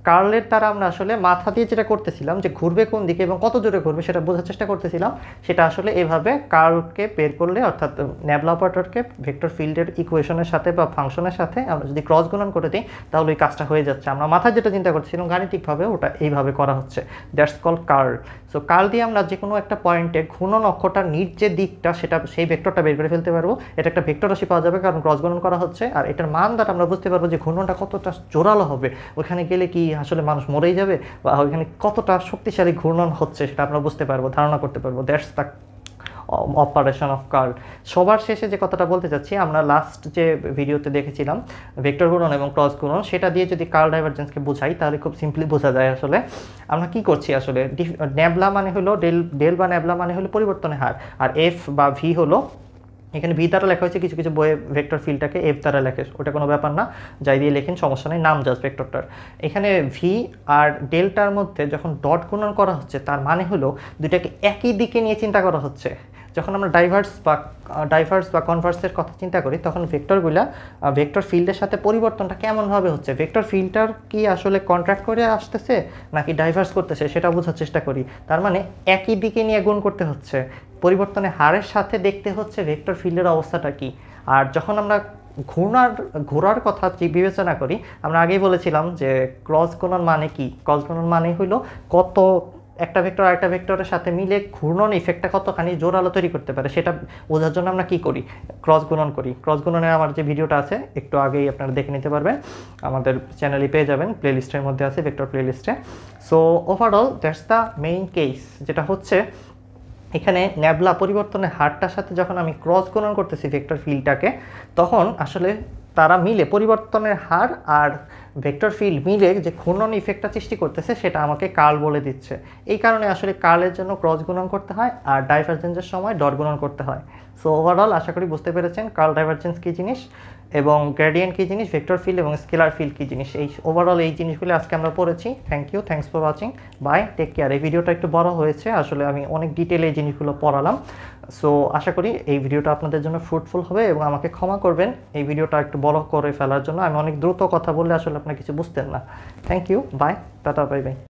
কার্লের দ্বারা আমরা আসলে মাথা দিয়ে যেটা করতেছিলাম যে ঘুরবে কোন দিকে এবং কত জোরে ঘুরবে সেটা বোঝার চেষ্টা করতেছিলাম, সেটা আসলে এভাবে কার্লকে বের করলে অর্থাৎ ন্যাবলা অপারেটরকে ভেক্টর ফিল্ডের ইকুয়েশনের সাথে বা ফাংশনের সাথে আমরা যদি ক্রস গুণন করে দিই তাহলে ওই কাজটা হয়ে যাচ্ছে। আমরা মাথায় যেটা চিন্তা করছিলাম গাণিতিকভাবে ওটা এইভাবে করা হচ্ছে, that's call curl. So curl দিয়ে আমরা যে কোনো একটা পয়েন্টে ঘূর্ণন অক্ষটার নিচ যে দিকটা সেটা সেই ভেক্টরটা বের করে ফেলতে পারবো। এটা একটা ভেক্টর রাশি পাওয়া যাবে কারণ ক্রস গুণন করা হচ্ছে, আর এটার মান দ্বারা আমরা বুঝতে পারবো যে ঘূর্ণনটা কতটা জোরালো হবে, ওখানে গেলে কি আসলে মানুষ মরেই যাবে বা ওইখানে কতটা শক্তিশালী ঘূর্ণন হচ্ছে সেটা আমরা বুঝতে পারবো, ধারণা করতে পারবো। That's the operation of curl. সবার শেষে যে কথাটা বলতে চাচ্ছি, আমরা লাস্ট যে ভিডিওতে দেখেছিলাম ভেক্টর ঘূর্ণন এবং ক্রস ঘূর্ণন, সেটা দিয়ে যদি কার্ল ডাইভারজেন্সকে বোঝাই তাহলে খুব সিম্পলি বোঝা যায় আসলে আমরা কি করছি। আসলে ন্যাবলা মানে হলো ডেল বা ন্যাবলা মানে হলো পরিবর্তনের হার, আর এফ বা ভি হলো, এখানে ভি দ্বারা লেখা হয়েছে, কিছু কিছু বইয়ে ভেক্টর ফিল্ডটাকে এফ দ্বারা লেখে, ওটা কোনো ব্যাপার না, যাই দিয়ে লেখেন সমস্যা নেই, নাম জাস্ট ভেক্টরটার। এখানে ভি আর ডেল্টার মধ্যে যখন ডট গুণন করা হচ্ছে তার মানে হলো দুইটাকে একই দিকে নিয়ে চিন্তা করা হচ্ছে। যখন আমরা ডাইভার্স বা কনভার্সের কথা চিন্তা করি তখন ভেক্টর ফিল্ডের সাথে পরিবর্তনটা কেমনভাবে হচ্ছে, ভেক্টর ফিল্ডটার কি আসলে কন্ট্রাক্ট করে আসতেছে নাকি ডাইভার্স করতেছে সেটা বোঝার চেষ্টা করি। তার মানে একই দিকে নিয়ে গুণ করতে হচ্ছে, পরিবর্তনের হারের সাথে দেখতে হচ্ছে ভেক্টর ফিল্ডের অবস্থাটা কি। আর যখন আমরা ঘোরার কথা বিবেচনা করি, আমরা আগেই বলেছিলাম যে ক্রস গুণন মানে কি, ক্রস গুণন মানে হইল কত একটা ভেক্টর আরেকটা ভেক্টরের সাথে মিলে ঘূর্ণন ইফেক্টটা কতখানি জোরালো তৈরি করতে পারে সেটা বোঝার জন্য আমরা কি করি, ক্রস গুণন করি। ক্রস গুণনের আমার যে ভিডিওটা আছে একটু আগেই আপনারা দেখে নিতে পারবেন, আমাদের চ্যানেলে পেয়ে যাবেন, প্লেলিস্টের মধ্যে আছে, ভেক্টর প্লেলিস্টে। So overall that's the main case, যেটা হচ্ছে এখানে ন্যাবলা পরিবর্তনের হারটার সাথে যখন আমি ক্রস গুণন করতেছি ভেক্টর ফিল্ডটাকে, তখন আসলে তারা মিলে পরিবর্তনের হার আর ভেক্টর ফিল্ড মিলে যে ঘূর্ণন ইফেক্টটা সৃষ্টি করতেছে সেটা আমাকে কার্ল বলে দিচ্ছে। এই কারণে আসলে কার্লের জন্য ক্রস গুণন করতে হয় আর ডাইভারজেন্সের সময় ডট গুণন করতে হয়। সো ওভারঅল আশা করি বুঝতে পেরেছেন কার্ল ডাইভারজেন্স কী জিনিস এবং গ্রেডিয়েন্ট কী জিনিস, ভেক্টর ফিল্ড এবং স্কেলার ফিল্ড কী জিনিস। এই ওভারঅল এই জিনিসগুলো আজকে আমরা পড়েছি। Thanks for watching, bye, take care. এই ভিডিওটা একটু বড় হয়েছে, আসলে আমি অনেক ডিটেলে এই জিনিসগুলো পড়ালাম। সো আশা করি এই ভিডিওটা আপনাদের জন্য ফ্রুটফুল হবে এবং আমাকে ক্ষমা করবেন এই ভিডিওটা একটু বড় করে ফেলার জন্য। আমি অনেক দ্রুত কথা বললে আসলে আপনার কিছু বুঝতেন না। Thank you, bye, ta-ta, bye by.